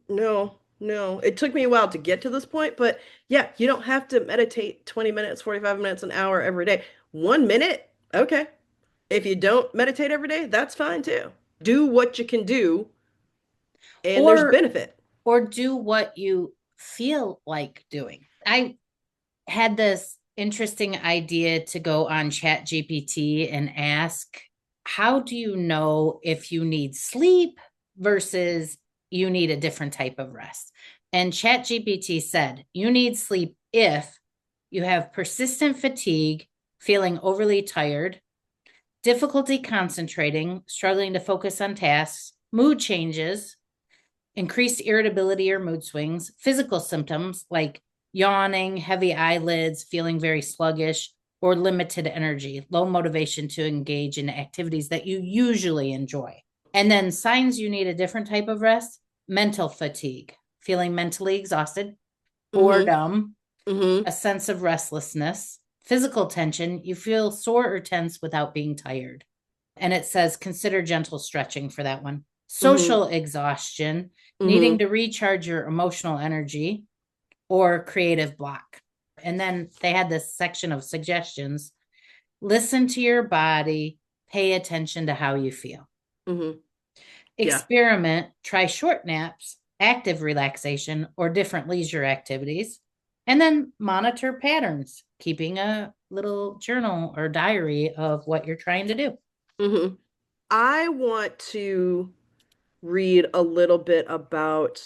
[SPEAKER 2] No, no. It took me a while to get to this point, but yeah, you don't have to meditate 20 minutes, 45 minutes, an hour every day. 1 minute, okay. If you don't meditate every day, that's fine too. Do what you can do, and there's
[SPEAKER 1] or
[SPEAKER 2] benefit.
[SPEAKER 1] or do what you feel like doing. I had this interesting idea to go on Chat GPT and ask, how do you know if you need sleep versus you need a different type of rest? And Chat GPT said you need sleep if you have persistent fatigue, feeling overly tired, difficulty concentrating, struggling to focus on tasks, mood changes, increased irritability or mood swings, physical symptoms like yawning, heavy eyelids, feeling very sluggish, or limited energy, low motivation to engage in activities that you usually enjoy. And then signs you need a different type of rest: mental fatigue, feeling mentally exhausted,
[SPEAKER 2] Mm-hmm.
[SPEAKER 1] boredom,
[SPEAKER 2] Mm-hmm.
[SPEAKER 1] a sense of restlessness, physical tension, you feel sore or tense without being tired. And it says consider gentle stretching for that one.
[SPEAKER 2] Mm-hmm.
[SPEAKER 1] Social exhaustion, needing
[SPEAKER 2] Mm-hmm.
[SPEAKER 1] to recharge your emotional energy, or creative block. And then they had this section of suggestions: listen to your body, pay attention to how you feel.
[SPEAKER 2] Mm-hmm. Yeah.
[SPEAKER 1] Experiment, try short naps, active relaxation, or different leisure activities. And then monitor patterns, keeping a little journal or diary of what you're trying to do.
[SPEAKER 2] Mm-hmm. I want to read a little bit about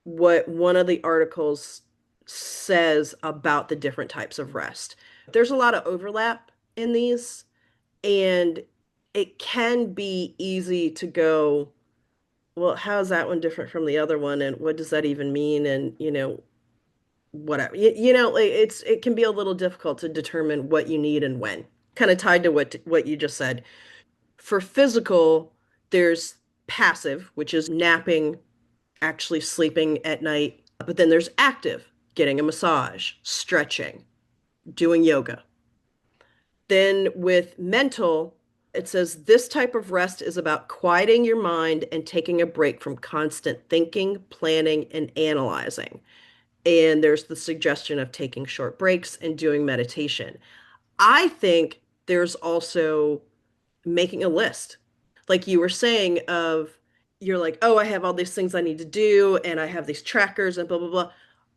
[SPEAKER 2] what one of the articles says about the different types of rest. There's a lot of overlap in these, and it can be easy to go, well, how's that one different from the other one? And what does that even mean? And, whatever. Like it can be a little difficult to determine what you need and when. Kind of tied to what you just said. For physical, there's passive, which is napping, actually sleeping at night. But then there's active, getting a massage, stretching, doing yoga. Then with mental, it says this type of rest is about quieting your mind and taking a break from constant thinking, planning, and analyzing. And there's the suggestion of taking short breaks and doing meditation. I think there's also making a list. Like you were saying, of you're like, oh, I have all these things I need to do, and I have these trackers and blah, blah, blah.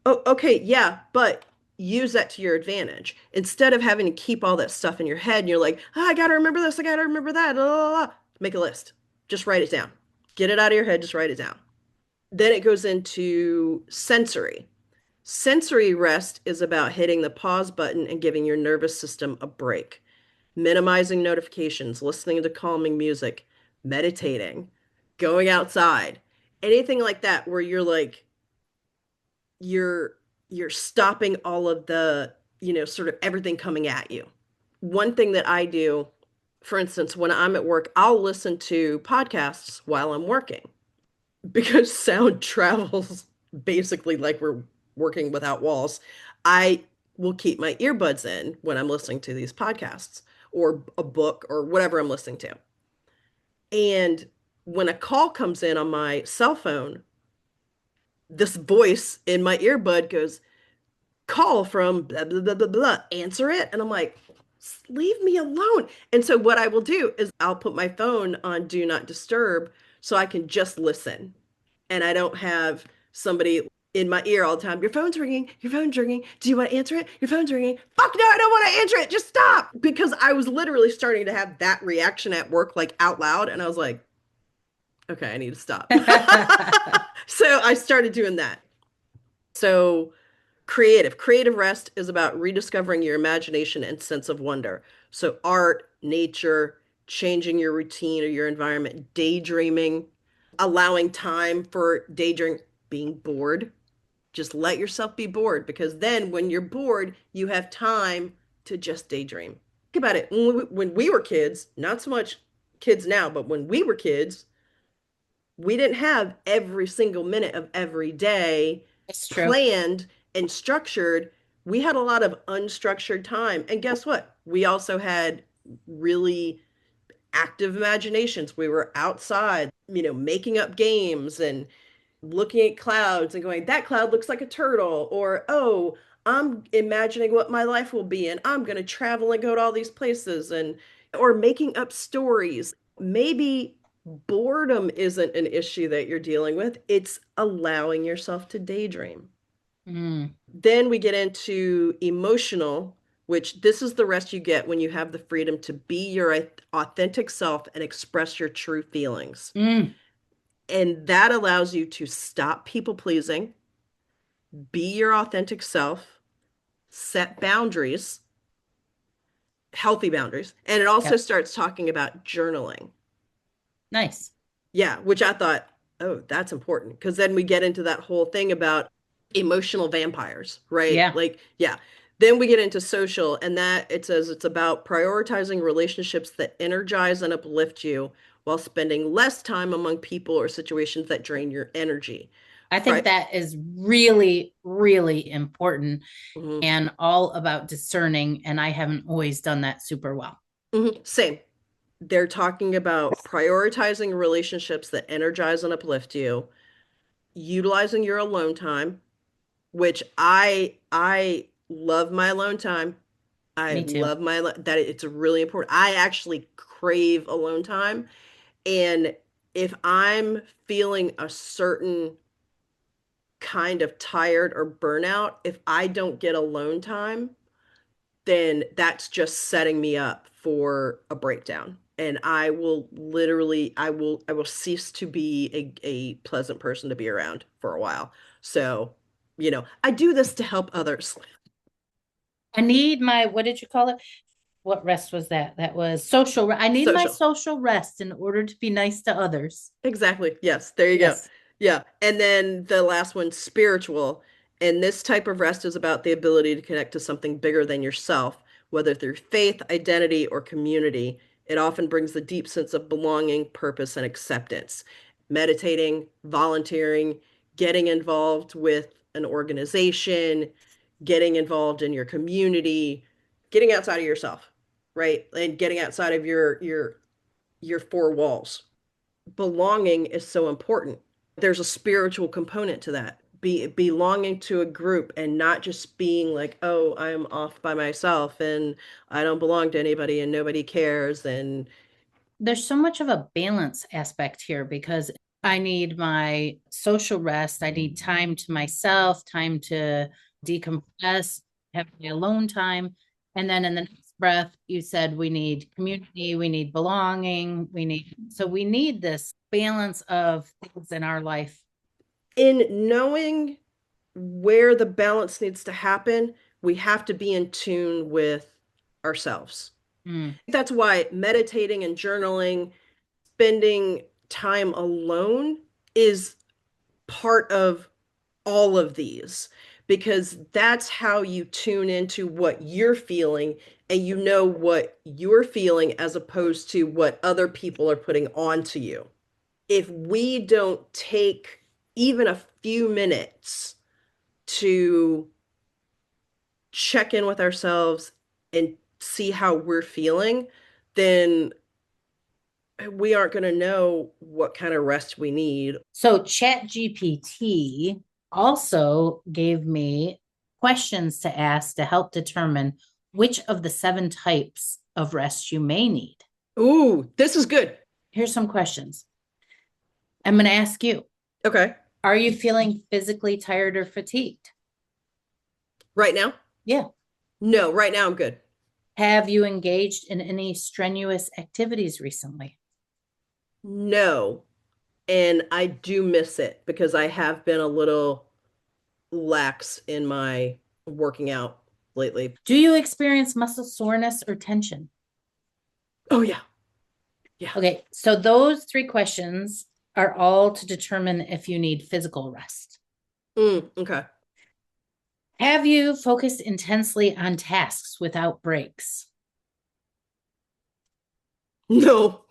[SPEAKER 2] Oh, okay, yeah, but use that to your advantage. Instead of having to keep all that stuff in your head, and you're like, oh, I gotta remember this, I gotta remember that, blah, blah, blah. Make a list. Just write it down. Get it out of your head, just write it down. Then it goes into sensory. Sensory rest is about hitting the pause button and giving your nervous system a break, minimizing notifications, listening to calming music, meditating, going outside, anything like that where you're like you're you're stopping all of the, sort of everything coming at you. One thing that I do, for instance, when I'm at work, I'll listen to podcasts while I'm working because sound travels basically like we're working without walls. I will keep my earbuds in when I'm listening to these podcasts or a book or whatever I'm listening to. And when a call comes in on my cell phone, this voice in my earbud goes, call from blah, blah, blah, blah, blah, answer it. And I'm like, leave me alone. And so what I will do is I'll put my phone on do not disturb so I can just listen. And I don't have somebody in my ear all the time. Your phone's ringing. Your phone's ringing. Do you want to answer it? Your phone's ringing. Fuck no, I don't want to answer it. Just stop. Because I was literally starting to have that reaction at work, like out loud. And I was like, okay, I need to stop. So I started doing that. So creative rest is about rediscovering your imagination and sense of wonder. So art, nature, changing your routine or your environment, daydreaming, allowing time for daydreaming, being bored. Just let yourself be bored because then when you're bored, you have time to just daydream. Think about it. When we were kids, not so much kids now, but when we were kids, we didn't have every single minute of every day
[SPEAKER 1] It's true.
[SPEAKER 2] planned and structured. We had a lot of unstructured time. And guess what? We also had really active imaginations. We were outside, making up games and looking at clouds and going, that cloud looks like a turtle. Or, oh, I'm imagining what my life will be and I'm going to travel and go to all these places, and or making up stories. Maybe boredom isn't an issue that you're dealing with. It's allowing yourself to daydream.
[SPEAKER 1] Mm,
[SPEAKER 2] Then we get into emotional, which this is the rest you get when you have the freedom to be your authentic self and express your true feelings.
[SPEAKER 1] mm.
[SPEAKER 2] And that allows you to stop people pleasing, be your authentic self, set boundaries, healthy boundaries. And it also
[SPEAKER 1] Yep.
[SPEAKER 2] starts talking about journaling.
[SPEAKER 1] Nice.
[SPEAKER 2] Yeah, which I thought, oh, that's important. Because then we get into that whole thing about emotional vampires, right?
[SPEAKER 1] Yeah.
[SPEAKER 2] Like, yeah. Then we get into social, and that it says it's about prioritizing relationships that energize and uplift you while spending less time among people or situations that drain your energy.
[SPEAKER 1] I think
[SPEAKER 2] Right.
[SPEAKER 1] that is really, really important
[SPEAKER 2] Mhm.
[SPEAKER 1] and all about discerning. And I haven't always done that super well.
[SPEAKER 2] Mhm. Same. They're talking about prioritizing relationships that energize and uplift you, utilizing your alone time, which I love my alone time. I
[SPEAKER 1] Me too.
[SPEAKER 2] love that it's really important. I actually crave alone time. And if I'm feeling a certain kind of tired or burnout, if I don't get alone time, then that's just setting me up for a breakdown. And I will cease to be a pleasant person to be around for a while. So, I do this to help others.
[SPEAKER 1] I need my, what did you call it? What rest was that? That was social. I need my
[SPEAKER 2] Social.
[SPEAKER 1] social rest in order to be nice to others.
[SPEAKER 2] Exactly. Yes, there you go.
[SPEAKER 1] Yes.
[SPEAKER 2] Yeah. And then the last one, spiritual. And this type of rest is about the ability to connect to something bigger than yourself, whether through faith, identity, or community. It often brings a deep sense of belonging, purpose, and acceptance. Meditating, volunteering, getting involved with an organization, getting involved in your community, getting outside of yourself, right? And getting outside of your four walls. Belonging is so important. There's a spiritual component to that. Belonging to a group and not just being like, oh, I'm off by myself and I don't belong to anybody and nobody cares. And
[SPEAKER 1] There's so much of a balance aspect here because I need my social rest. I need time to myself, time to decompress, have my alone time. And then in the next breath, you said we need community, we need belonging, we need this balance of things in our life.
[SPEAKER 2] in knowing where the balance needs to happen, we have to be in tune with ourselves.
[SPEAKER 1] Mm.
[SPEAKER 2] That's why meditating and journaling, spending time alone is part of all of these because that's how you tune into what you're feeling and you know what you're feeling as opposed to what other people are putting onto you. If we don't take even a few minutes to check in with ourselves and see how we're feeling, then we aren't going to know what kind of rest we need.
[SPEAKER 1] So ChatGPT also gave me questions to ask to help determine which of the 7 types of rest you may need.
[SPEAKER 2] Ooh, this is good.
[SPEAKER 1] Here's some questions. I'm going to ask you.
[SPEAKER 2] Okay.
[SPEAKER 1] Are you feeling physically tired or fatigued?
[SPEAKER 2] Right now?
[SPEAKER 1] Yeah.
[SPEAKER 2] No, right now I'm good.
[SPEAKER 1] Have you engaged in any strenuous activities recently?
[SPEAKER 2] No. And I do miss it because I have been a little lax in my working out lately.
[SPEAKER 1] Do you experience muscle soreness or tension?
[SPEAKER 2] Oh, yeah. Yeah.
[SPEAKER 1] Okay, so those 3 questions are all to determine if you need physical rest.
[SPEAKER 2] Okay.
[SPEAKER 1] Have you focused intensely on tasks without breaks?
[SPEAKER 2] No,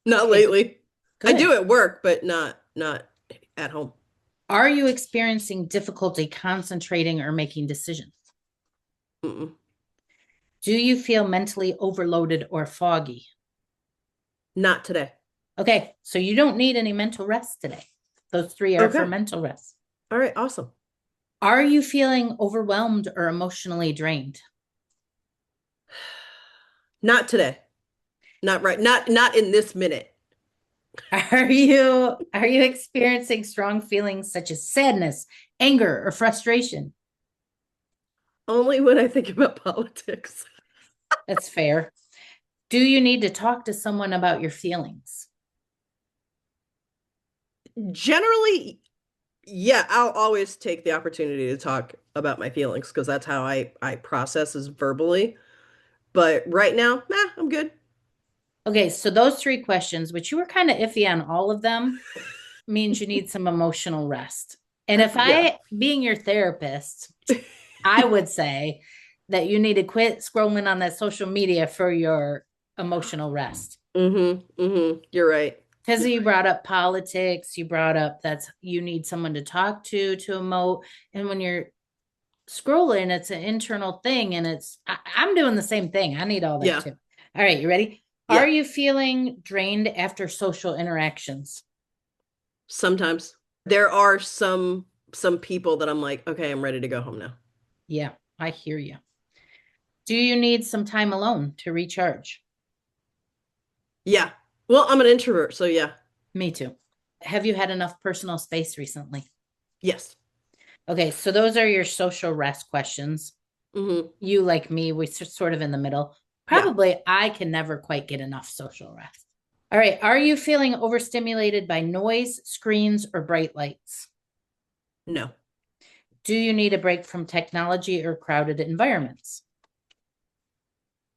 [SPEAKER 2] not
[SPEAKER 1] Okay,
[SPEAKER 2] lately. I
[SPEAKER 1] good.
[SPEAKER 2] do at work, but not at home.
[SPEAKER 1] Are you experiencing difficulty concentrating or making decisions?
[SPEAKER 2] Mm-mm.
[SPEAKER 1] Do you feel mentally overloaded or foggy?
[SPEAKER 2] Not today.
[SPEAKER 1] Okay, so you don't need any mental rest today. Those 3 are for
[SPEAKER 2] Okay.
[SPEAKER 1] mental rest.
[SPEAKER 2] All right. Awesome.
[SPEAKER 1] Are you feeling overwhelmed or emotionally drained?
[SPEAKER 2] Not today. Not right. Not in this minute.
[SPEAKER 1] Are you experiencing strong feelings such as sadness, anger, or frustration?
[SPEAKER 2] Only when I think about politics.
[SPEAKER 1] That's fair. Do you need to talk to someone about your feelings?
[SPEAKER 2] Generally, yeah, I'll always take the opportunity to talk about my feelings because that's how I process is verbally. But right now, nah, I'm good.
[SPEAKER 1] Okay, so those 3 questions, which you were kind of iffy on all of them, means you need some emotional rest. And if
[SPEAKER 2] Yeah.
[SPEAKER 1] being your therapist, I would say that you need to quit scrolling on that social media for your emotional rest.
[SPEAKER 2] You're right.
[SPEAKER 1] Because
[SPEAKER 2] You're
[SPEAKER 1] you
[SPEAKER 2] right.
[SPEAKER 1] brought up politics, you brought up that's you need someone to talk to emote. And when you're scrolling, it's an internal thing. And I'm doing the same thing. I need all that
[SPEAKER 2] Yeah.
[SPEAKER 1] too. All right, you ready? Are
[SPEAKER 2] Yeah.
[SPEAKER 1] you feeling drained after social interactions?
[SPEAKER 2] Sometimes there are some people that I'm like, okay, I'm ready to go home now.
[SPEAKER 1] Yeah, I hear you. Do you need some time alone to recharge?
[SPEAKER 2] Yeah. Well, I'm an introvert, so yeah.
[SPEAKER 1] Me too. Have you had enough personal space recently?
[SPEAKER 2] Yes.
[SPEAKER 1] Okay, so those are your social rest questions. You, like me, we're sort of in the middle.
[SPEAKER 2] Yeah.
[SPEAKER 1] Probably I can never quite get enough social rest. All right, are you feeling overstimulated by noise, screens, or bright lights?
[SPEAKER 2] No.
[SPEAKER 1] Do you need a break from technology or crowded environments?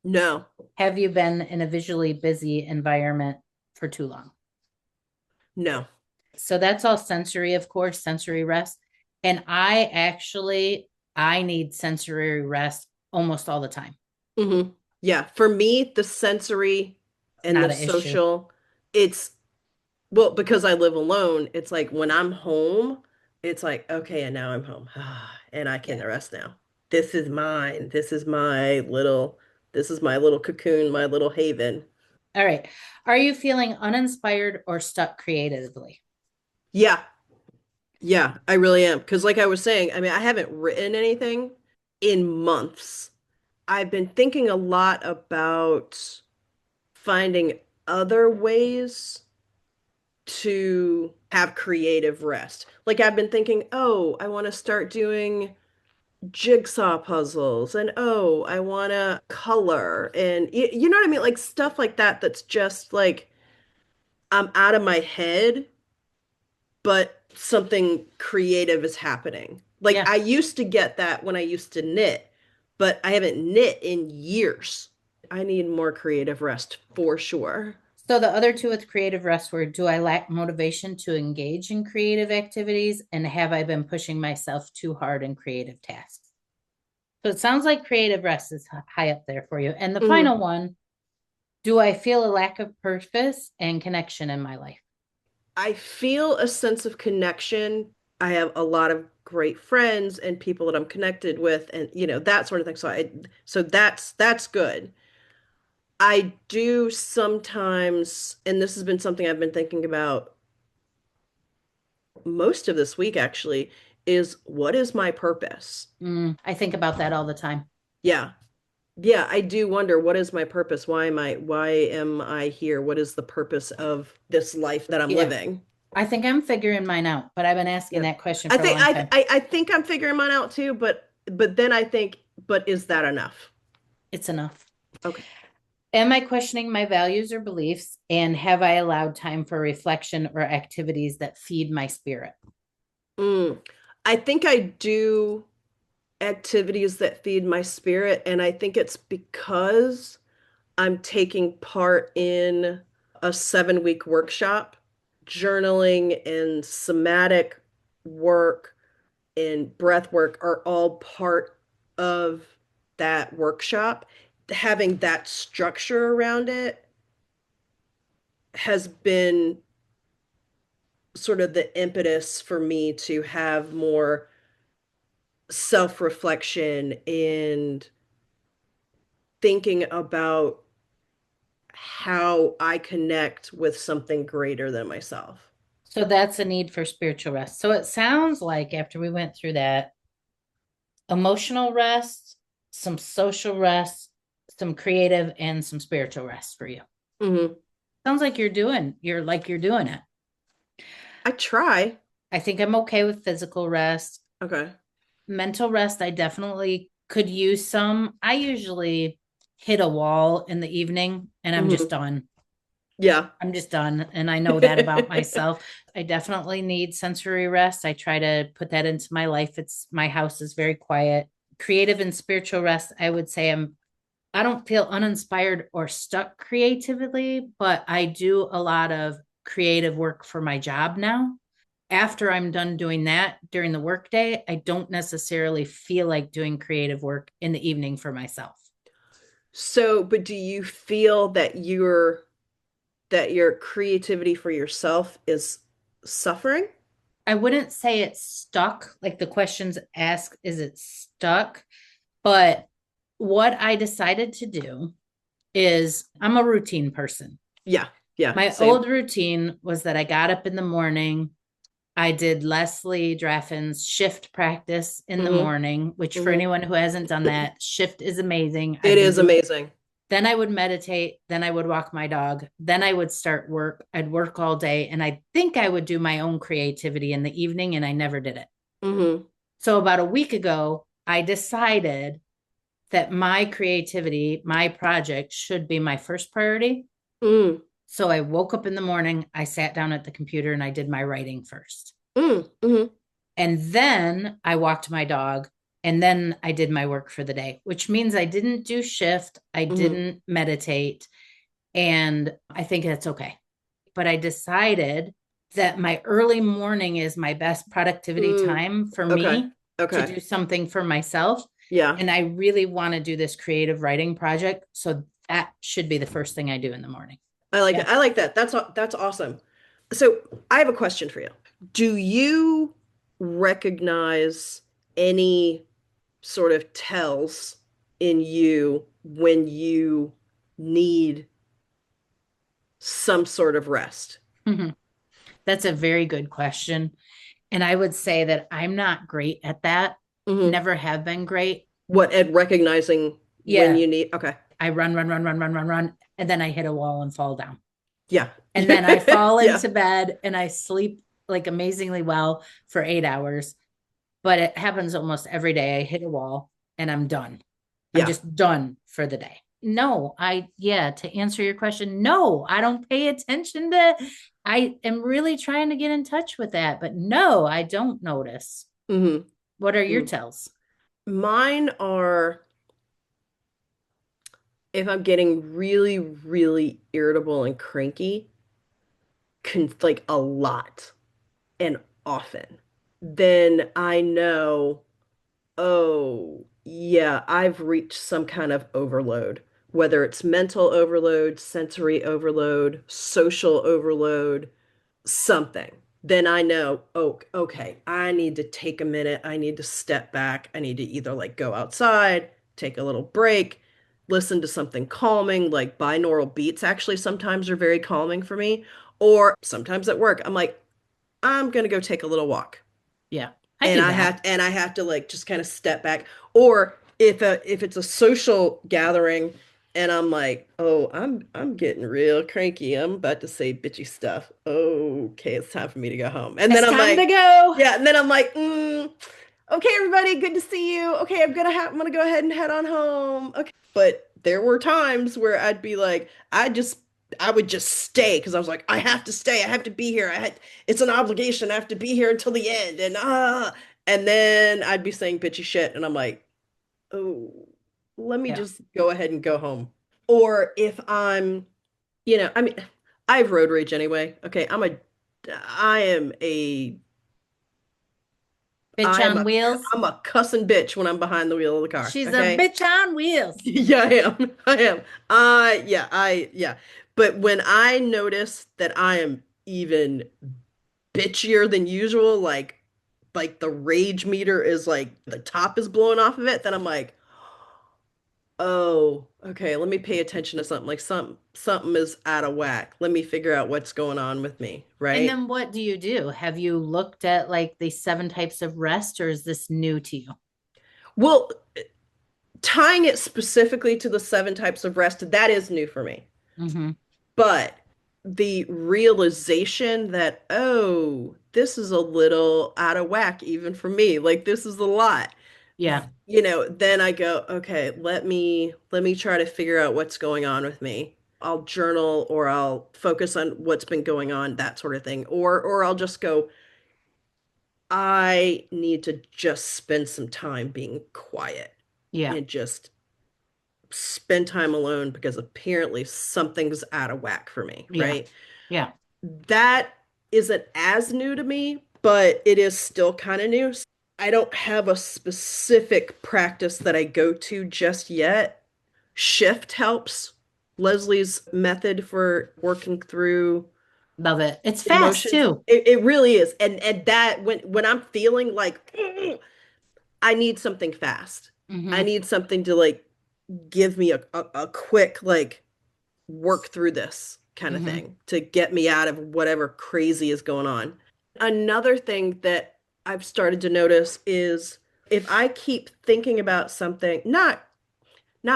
[SPEAKER 2] No.
[SPEAKER 1] Have you been in a visually busy environment for too long?
[SPEAKER 2] No.
[SPEAKER 1] So that's all sensory, of course, sensory rest. And I need sensory rest almost all the time.
[SPEAKER 2] Hmm. Yeah, for me, the sensory and
[SPEAKER 1] Not
[SPEAKER 2] the
[SPEAKER 1] an issue.
[SPEAKER 2] social, it's well, because I live alone, it's like when I'm home, it's like, okay, and now I'm home. And I can
[SPEAKER 1] Yeah.
[SPEAKER 2] rest now. This is mine. This is my little cocoon, my little haven.
[SPEAKER 1] All right. Are you feeling uninspired or stuck creatively?
[SPEAKER 2] Yeah, yeah, I really am. Because like I was saying, I mean, I haven't written anything in months. I've been thinking a lot about finding other ways to have creative rest. Like I've been thinking, oh, I want to start doing jigsaw puzzles, and oh, I want to color, and you know what I mean? Like stuff like that that's just like I'm out of my head, but something creative is happening. Like
[SPEAKER 1] Yeah.
[SPEAKER 2] I used to get that when I used to knit, but I haven't knit in years. I need more creative rest for sure.
[SPEAKER 1] So the other two with creative rest were, do I lack motivation to engage in creative activities? And have I been pushing myself too hard in creative tasks? So it sounds like creative rest is high up there for you. And the
[SPEAKER 2] Mhm.
[SPEAKER 1] final one, do I feel a lack of purpose and connection in my life?
[SPEAKER 2] I feel a sense of connection. I have a lot of great friends and people that I'm connected with and that sort of thing. So that's good. I do sometimes, and this has been something I've been thinking about most of this week actually, is what is my purpose?
[SPEAKER 1] I think about that all the time.
[SPEAKER 2] Yeah. Yeah, I do wonder what is my purpose? Why am I here? What is the purpose of this life that I'm
[SPEAKER 1] Yeah.
[SPEAKER 2] living?
[SPEAKER 1] I think I'm figuring mine out, but I've been asking
[SPEAKER 2] Yeah.
[SPEAKER 1] that question
[SPEAKER 2] I
[SPEAKER 1] for a
[SPEAKER 2] think
[SPEAKER 1] long time.
[SPEAKER 2] I think I'm figuring mine out too, but then I think, but is that enough?
[SPEAKER 1] It's enough.
[SPEAKER 2] Okay.
[SPEAKER 1] Am I questioning my values or beliefs? And have I allowed time for reflection or activities that feed my spirit?
[SPEAKER 2] Mm. I think I do activities that feed my spirit, and I think it's because I'm taking part in a 7-week workshop. Journaling and somatic work and breath work are all part of that workshop. Having that structure around it has been sort of the impetus for me to have more self-reflection and thinking about how I connect with something greater than myself.
[SPEAKER 1] So that's a need for spiritual rest. So it sounds like after we went through that, emotional rest, some social rest, some creative, and some spiritual rest for you.
[SPEAKER 2] Hmm.
[SPEAKER 1] Sounds like you're doing it.
[SPEAKER 2] I try.
[SPEAKER 1] I think I'm okay with physical rest.
[SPEAKER 2] Okay.
[SPEAKER 1] Mental rest, I definitely could use some. I usually hit a wall in the evening and I'm just
[SPEAKER 2] Hmm.
[SPEAKER 1] done.
[SPEAKER 2] Yeah.
[SPEAKER 1] I'm just done. And I know that about myself. I definitely need sensory rest. I try to put that into my life. My house is very quiet. Creative and spiritual rest, I would say I don't feel uninspired or stuck creatively, but I do a lot of creative work for my job now. After I'm done doing that during the workday, I don't necessarily feel like doing creative work in the evening for myself.
[SPEAKER 2] So, but do you feel that your creativity for yourself is suffering?
[SPEAKER 1] I wouldn't say it's stuck, like the questions ask, is it stuck? But what I decided to do is I'm a routine person.
[SPEAKER 2] Yeah. Yeah.
[SPEAKER 1] My
[SPEAKER 2] Same.
[SPEAKER 1] old routine was that I got up in the morning, I did Leslie Draffin's shift practice in the
[SPEAKER 2] Hmm.
[SPEAKER 1] morning, which for
[SPEAKER 2] Hmm.
[SPEAKER 1] anyone who hasn't done that, shift is amazing.
[SPEAKER 2] It
[SPEAKER 1] I've been
[SPEAKER 2] is
[SPEAKER 1] doing,
[SPEAKER 2] amazing.
[SPEAKER 1] then I would meditate, then I would walk my dog, then I would start work. I'd work all day, and I think I would do my own creativity in the evening, and I never did it.
[SPEAKER 2] Hmm.
[SPEAKER 1] So about a week ago, I decided that my creativity, my project should be my first priority.
[SPEAKER 2] Mm.
[SPEAKER 1] So I woke up in the morning, I sat down at the computer and I did my writing first.
[SPEAKER 2] Mm. Hmm.
[SPEAKER 1] And then I walked my dog and then I did my work for the day, which means I didn't do shift, I
[SPEAKER 2] Hmm.
[SPEAKER 1] didn't meditate, and I think that's okay. But I decided that my early morning is my best productivity
[SPEAKER 2] Mm,
[SPEAKER 1] time for
[SPEAKER 2] okay.
[SPEAKER 1] me to
[SPEAKER 2] Okay.
[SPEAKER 1] do something for myself.
[SPEAKER 2] Yeah.
[SPEAKER 1] And I really want to do this creative writing project. So that should be the first thing I do in the morning.
[SPEAKER 2] I like
[SPEAKER 1] Yeah.
[SPEAKER 2] it. I like that. That's awesome. So I have a question for you. Do you recognize any sort of tells in you when you need some sort of rest?
[SPEAKER 1] That's a very good question. And I would say that I'm not great at that.
[SPEAKER 2] Hmm.
[SPEAKER 1] Never have been great.
[SPEAKER 2] What at recognizing when
[SPEAKER 1] Yeah.
[SPEAKER 2] you need? Okay.
[SPEAKER 1] I run, run, run, run, run, run, run. And then I hit a wall and fall down.
[SPEAKER 2] Yeah.
[SPEAKER 1] And then I fall
[SPEAKER 2] Yeah.
[SPEAKER 1] into bed and I sleep like amazingly well for 8 hours. But it happens almost every day. I hit a wall and I'm done. I'm
[SPEAKER 2] Yeah.
[SPEAKER 1] just done for the day. No, yeah, to answer your question, no, I don't pay attention to, I am really trying to get in touch with that, but no, I don't notice.
[SPEAKER 2] Hmm.
[SPEAKER 1] What are your tells?
[SPEAKER 2] Mine are if I'm getting really, really irritable and cranky, like a lot and often, then I know, oh, yeah, I've reached some kind of overload, whether it's mental overload, sensory overload, social overload, something. Then I know, oh, okay, I need to take a minute. I need to step back. I need to either like go outside, take a little break, listen to something calming, like binaural beats actually sometimes are very calming for me. Or sometimes at work, I'm like, I'm gonna go take a little walk
[SPEAKER 1] Yeah, I do that.
[SPEAKER 2] and I have to like just kind of step back. Or if it's a social gathering and I'm like, oh, I'm getting real cranky. I'm about to say bitchy stuff. Okay, it's time for me to go home. And then
[SPEAKER 1] It's
[SPEAKER 2] I'm
[SPEAKER 1] time to
[SPEAKER 2] like,
[SPEAKER 1] go.
[SPEAKER 2] yeah, and then I'm like, okay, everybody, good to see you. Okay, I'm gonna go ahead and head on home. Okay. But there were times where I'd be like, I would just stay because I was like, I have to stay. I have to be here. It's an obligation. I have to be here until the end. And then I'd be saying bitchy shit, and I'm like, oh, let me
[SPEAKER 1] Yeah.
[SPEAKER 2] just go ahead and go home. Or if I'm, I mean, I have road rage anyway. Okay, I am a
[SPEAKER 1] Bitch
[SPEAKER 2] I'm
[SPEAKER 1] on
[SPEAKER 2] a
[SPEAKER 1] wheels.
[SPEAKER 2] I'm a cussing bitch when I'm behind the wheel of the car.
[SPEAKER 1] She's a
[SPEAKER 2] Okay.
[SPEAKER 1] bitch on wheels.
[SPEAKER 2] Yeah, I am. I am. Yeah. But when I notice that I am even bitchier than usual, like the rage meter is like the top is blowing off of it, then I'm like, oh, okay, let me pay attention to something. Like something is out of whack. Let me figure out what's going on with me,
[SPEAKER 1] And
[SPEAKER 2] right?
[SPEAKER 1] then what do you do? Have you looked at like the seven types of rest, or is this new to you?
[SPEAKER 2] Well, tying it specifically to the seven types of rest, that is new for me.
[SPEAKER 1] Mm-hmm.
[SPEAKER 2] But the realization that, oh, this is a little out of whack even for me. Like this is a lot.
[SPEAKER 1] Yeah.
[SPEAKER 2] Then I go, okay, let me try to figure out what's going on with me. I'll journal or I'll focus on what's been going on, that sort of thing. Or I'll just go, I need to just spend some time being quiet
[SPEAKER 1] Yeah.
[SPEAKER 2] and just spend time alone because apparently something's out of whack for me,
[SPEAKER 1] Yeah.
[SPEAKER 2] right?
[SPEAKER 1] Yeah.
[SPEAKER 2] That isn't as new to me, but it is still kind of new. I don't have a specific practice that I go to just yet. Shift helps. Leslie's method for working through
[SPEAKER 1] Love it. It's fast
[SPEAKER 2] emotions.
[SPEAKER 1] too.
[SPEAKER 2] It really is. And that when I'm feeling like I need something fast. I
[SPEAKER 1] Mm-hmm.
[SPEAKER 2] need something to like give me a quick like work through this kind of
[SPEAKER 1] Mm-hmm.
[SPEAKER 2] thing to get me out of whatever crazy is going on. Another thing that I've started to notice is if I keep thinking about something, not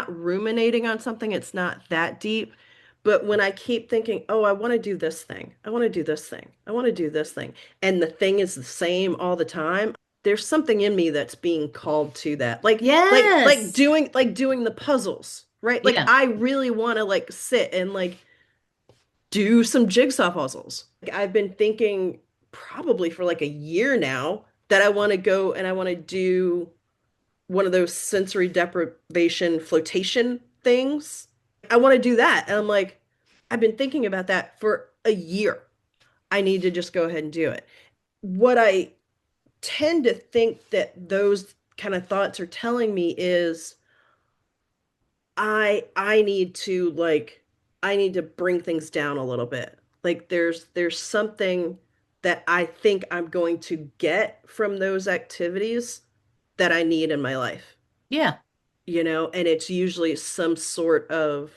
[SPEAKER 2] ruminating on something, it's not that deep, but when I keep thinking, "Oh, I want to do this thing. I want to do this thing. I want to do this thing," and the thing is the same all the time, there's something in me that's being called to that.
[SPEAKER 1] Yes.
[SPEAKER 2] Like doing the puzzles, right? Like
[SPEAKER 1] Yeah.
[SPEAKER 2] I really want to like sit and like do some jigsaw puzzles. I've been thinking probably for like a year now that I want to go and I want to do one of those sensory deprivation flotation things. I want to do that. And I'm like, I've been thinking about that for a year. I need to just go ahead and do it. What I tend to think that those kind of thoughts are telling me is I need to like I need to bring things down a little bit. Like there's something that I think I'm going to get from those activities that I need in my life,
[SPEAKER 1] Yeah.
[SPEAKER 2] and it's usually some sort of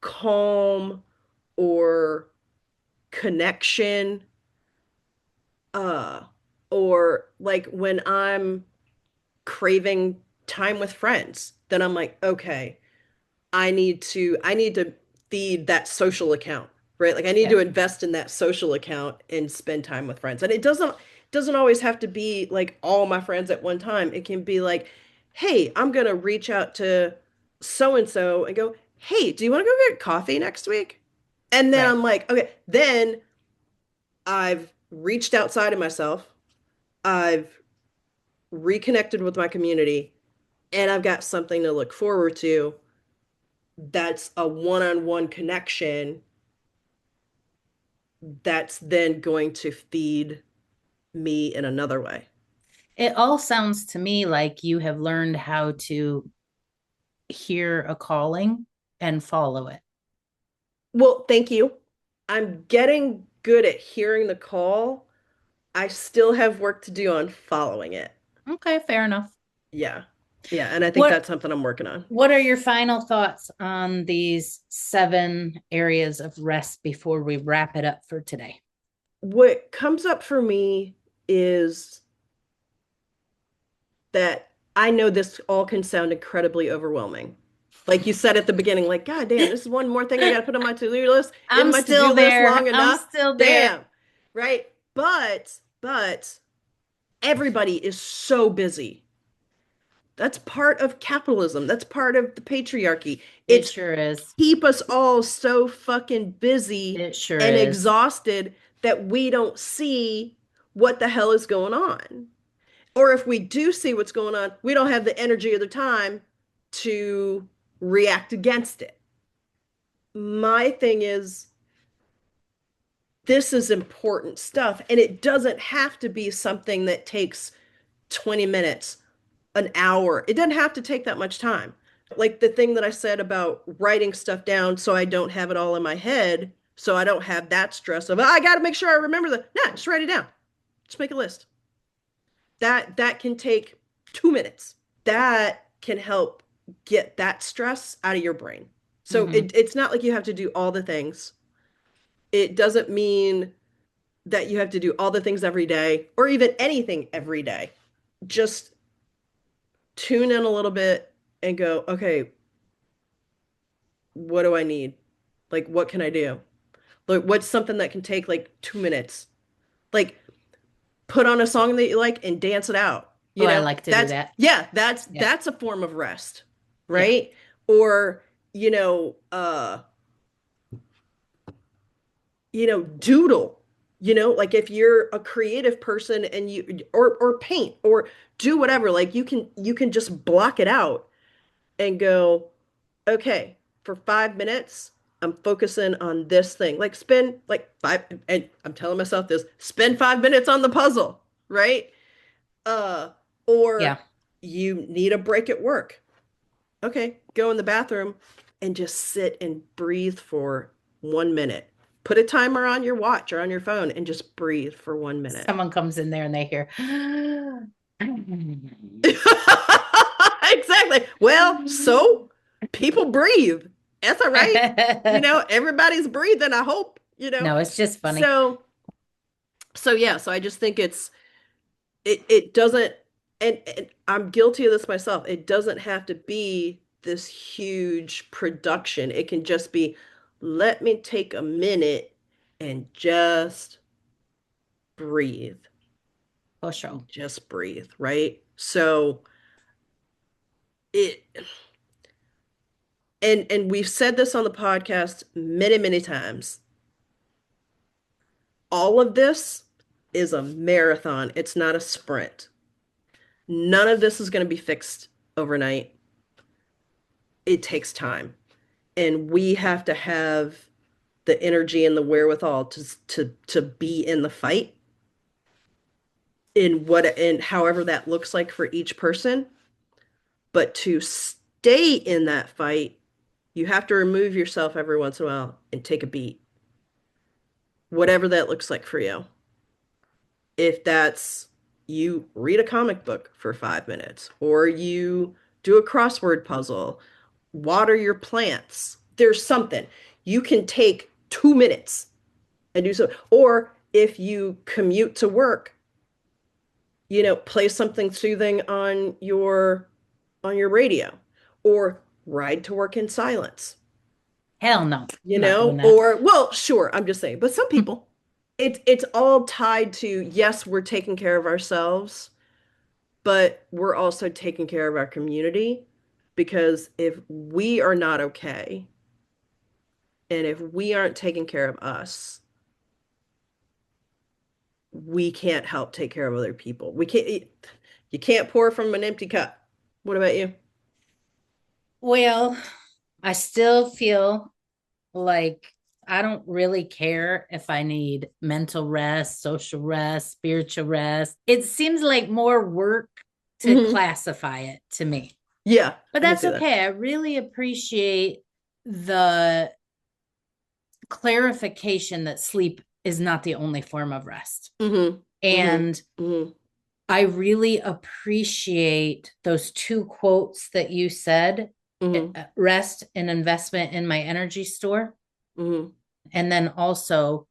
[SPEAKER 2] calm or connection, uh or like when I'm craving time with friends, then I'm like, okay, I need to feed that social account, right? Like I need to
[SPEAKER 1] Yep.
[SPEAKER 2] invest in that social account and spend time with friends. And it doesn't always have to be like all my friends at one time. It can be like, hey, I'm gonna reach out to so and so and go, hey, do you want to go get coffee next week? And then
[SPEAKER 1] Right.
[SPEAKER 2] I'm like, okay, then I've reached outside of myself. I've reconnected with my community, and I've got something to look forward to that's a one-on-one connection that's then going to feed me in another way.
[SPEAKER 1] It all sounds to me like you have learned how to hear a calling and follow it.
[SPEAKER 2] Well, thank you. I'm getting good at hearing the call. I still have work to do on following it.
[SPEAKER 1] Okay, fair enough.
[SPEAKER 2] Yeah. Yeah. And I think
[SPEAKER 1] What
[SPEAKER 2] that's something I'm working on.
[SPEAKER 1] what are your final thoughts on these 7 areas of rest before we wrap it up for today?
[SPEAKER 2] What comes up for me is that I know this all can sound incredibly overwhelming. Like you said at the beginning, like, God damn, this is one more thing I got to put on my to-do list. Isn't
[SPEAKER 1] I'm
[SPEAKER 2] my to-do
[SPEAKER 1] still
[SPEAKER 2] list long
[SPEAKER 1] there. I'm
[SPEAKER 2] enough?
[SPEAKER 1] still there.
[SPEAKER 2] Damn. Right? But everybody is so busy. That's part of capitalism. That's part of the patriarchy.
[SPEAKER 1] It
[SPEAKER 2] It's
[SPEAKER 1] sure is.
[SPEAKER 2] keep us all so fucking busy
[SPEAKER 1] It sure
[SPEAKER 2] and
[SPEAKER 1] is.
[SPEAKER 2] exhausted that we don't see what the hell is going on. Or if we do see what's going on, we don't have the energy or the time to react against it. My thing is, this is important stuff, and it doesn't have to be something that takes 20 minutes, an hour. It doesn't have to take that much time. Like the thing that I said about writing stuff down so I don't have it all in my head, so I don't have that stress of, "Oh, I got to make sure I remember the." No, just write it down. Just make a list. That can take 2 minutes. That can help get that stress out of your brain. So
[SPEAKER 1] Hmm.
[SPEAKER 2] it's not like you have to do all the things. It doesn't mean that you have to do all the things every day or even anything every day. Just tune in a little bit and go, okay, what do I need? Like, what can I do? Like, what's something that can take like 2 minutes? Like, put on a song that you like and dance it out.
[SPEAKER 1] Oh, I like to do
[SPEAKER 2] That's,
[SPEAKER 1] that.
[SPEAKER 2] yeah, that's
[SPEAKER 1] Yeah.
[SPEAKER 2] that's a form of rest,
[SPEAKER 1] Yeah.
[SPEAKER 2] right? Or, you know, uh, doodle. Like if you're a creative person and or paint or do whatever, like you can just block it out and go, okay, for 5 minutes, I'm focusing on this thing. Like spend like five, and I'm telling myself this, spend 5 minutes on the puzzle, right? Uh,
[SPEAKER 1] Yeah.
[SPEAKER 2] or you need a break at work. Okay, go in the bathroom and just sit and breathe for 1 minute. Put a timer on your watch or on your phone and just breathe for 1 minute.
[SPEAKER 1] Someone comes in there and they hear,
[SPEAKER 2] Exactly. Well, so people breathe. That's all right. Everybody's breathing, I hope.
[SPEAKER 1] no, it's just funny.
[SPEAKER 2] So yeah, so I just think it doesn't, and I'm guilty of this myself. It doesn't have to be this huge production. It can just be, let me take a minute and just breathe.
[SPEAKER 1] For sure.
[SPEAKER 2] Just breathe, right? So it and we've said this on the podcast many, many times. All of this is a marathon. It's not a sprint. None of this is going to be fixed overnight. It takes time. And we have to have the energy and the wherewithal to be in the fight in what and however that looks like for each person. But to stay in that fight, you have to remove yourself every once in a while and take a beat, whatever that looks like for you. If that's you read a comic book for 5 minutes, or you do a crossword puzzle, water your plants, there's something. You can take 2 minutes and do so. Or if you commute to work, play something soothing on your radio, or ride to work in silence.
[SPEAKER 1] Hell no, I'm not doing that.
[SPEAKER 2] Or well, sure, I'm just saying, but some people, it's all tied to, yes, we're taking care of ourselves, but we're also taking care of our community, because if we are not okay and if we aren't taking care of us, we can't help take care of other people. You can't pour from an empty cup. What about you?
[SPEAKER 1] Well, I still feel like I don't really care if I need mental rest, social rest, spiritual rest. It seems like more work to
[SPEAKER 2] Hmm.
[SPEAKER 1] classify it to me.
[SPEAKER 2] Yeah,
[SPEAKER 1] But
[SPEAKER 2] I can
[SPEAKER 1] that's
[SPEAKER 2] see that.
[SPEAKER 1] okay. I really appreciate the clarification that sleep is not the only form of rest.
[SPEAKER 2] Hmm. Hmm.
[SPEAKER 1] And
[SPEAKER 2] Hmm.
[SPEAKER 1] I really appreciate those two quotes that you said:
[SPEAKER 2] Hmm.
[SPEAKER 1] rest and investment in my energy store.
[SPEAKER 2] Hmm.
[SPEAKER 1] And then also,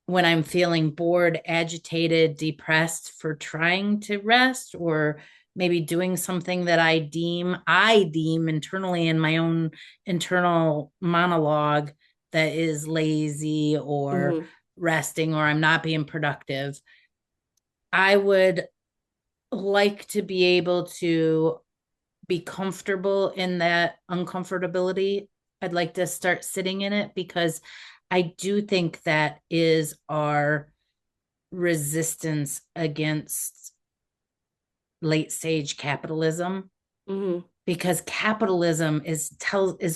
[SPEAKER 1] when I'm feeling bored, agitated, depressed, for trying to rest, or maybe doing something that I deem internally in my own internal monologue that is lazy or
[SPEAKER 2] Hmm.
[SPEAKER 1] resting, or I'm not being productive. I would like to be able to be comfortable in that uncomfortability. I'd like to start sitting in it, because I do think that is our resistance against late stage capitalism,
[SPEAKER 2] Hmm.
[SPEAKER 1] because capitalism is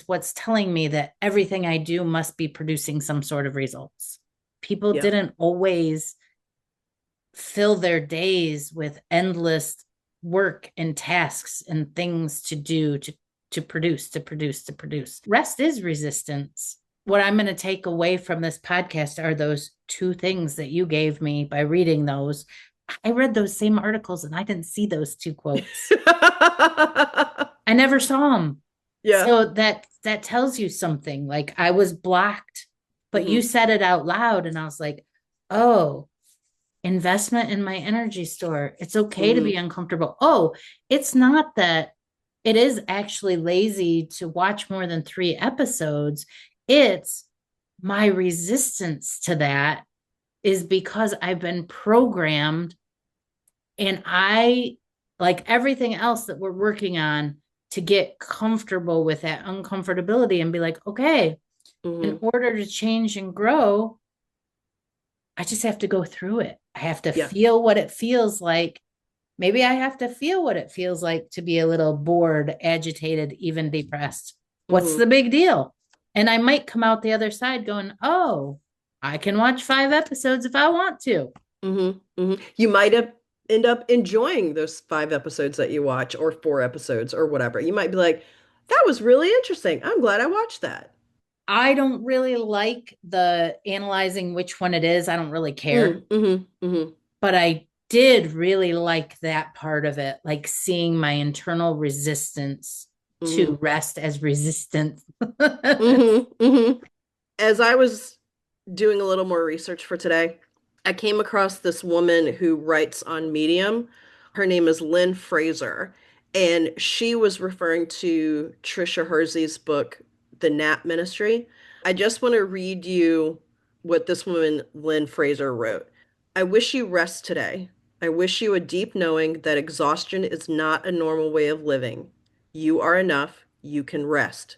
[SPEAKER 1] what's telling me that everything I do must be producing some sort of results. People
[SPEAKER 2] Yeah.
[SPEAKER 1] didn't always fill their days with endless work and tasks and things to do, to produce. Rest is resistance. What I'm going to take away from this podcast are those two things that you gave me by reading those. I read those same articles and I didn't see those two quotes. I never saw them.
[SPEAKER 2] Yeah.
[SPEAKER 1] So that tells you something. Like, I was blocked, but you
[SPEAKER 2] Hmm.
[SPEAKER 1] said it out loud and I was like, "Oh, investment in my energy store. It's okay to be
[SPEAKER 2] Hmm.
[SPEAKER 1] uncomfortable." Oh, it's not that it is actually lazy to watch more than 3 episodes. It's my resistance to that is because I've been programmed, and I, like everything else that we're working on, to get comfortable with that uncomfortability and be like, okay, in
[SPEAKER 2] Hmm.
[SPEAKER 1] order to change and grow, I just have to go through it. I have to
[SPEAKER 2] Yeah.
[SPEAKER 1] feel what it feels like. Maybe I have to feel what it feels like to be a little bored, agitated, even depressed. What's
[SPEAKER 2] Hmm.
[SPEAKER 1] the big deal? And I might come out the other side going, oh, I can watch 5 episodes if I want to.
[SPEAKER 2] Hmm. Hmm. You might have end up enjoying those 5 episodes that you watch, or 4 episodes, or whatever. You might be like, that was really interesting. I'm glad I watched that.
[SPEAKER 1] I don't really like the analyzing which one it is. I don't really care.
[SPEAKER 2] Mm-hmm. Hmm.
[SPEAKER 1] But I did really like that part of it, like seeing my internal resistance to
[SPEAKER 2] Hmm.
[SPEAKER 1] rest as resistance.
[SPEAKER 2] Hmm. Hmm. As I was doing a little more research for today, I came across this woman who writes on Medium. Her name is Lynn Fraser, and she was referring to Trisha Hersey's book, The Nap Ministry. I just want to read you what this woman, Lynn Fraser, wrote. I wish you rest today. I wish you a deep knowing that exhaustion is not a normal way of living. You are enough. You can rest.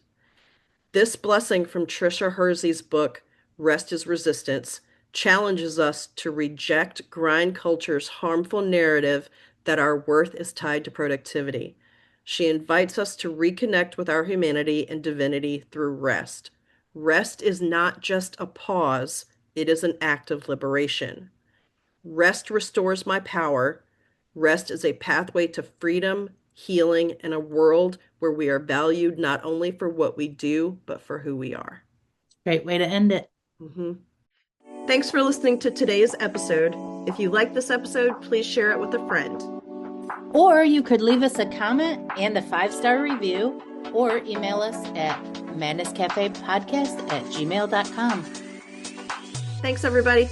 [SPEAKER 2] This blessing from Trisha Hersey's book, Rest is Resistance, challenges us to reject grind culture's harmful narrative that our worth is tied to productivity. She invites us to reconnect with our humanity and divinity through rest. Rest is not just a pause, it is an act of liberation. Rest restores my power. Rest is a pathway to freedom, healing, and a world where we are valued not only for what we do, but for who we are.
[SPEAKER 1] Great way to end it.
[SPEAKER 2] Thanks for listening to today's episode. If you like this episode, please share it with a friend.
[SPEAKER 1] Or you could leave us a comment and a 5-star review, or email us at madnesscafepodcast@gmail.com.
[SPEAKER 2] Thanks, everybody.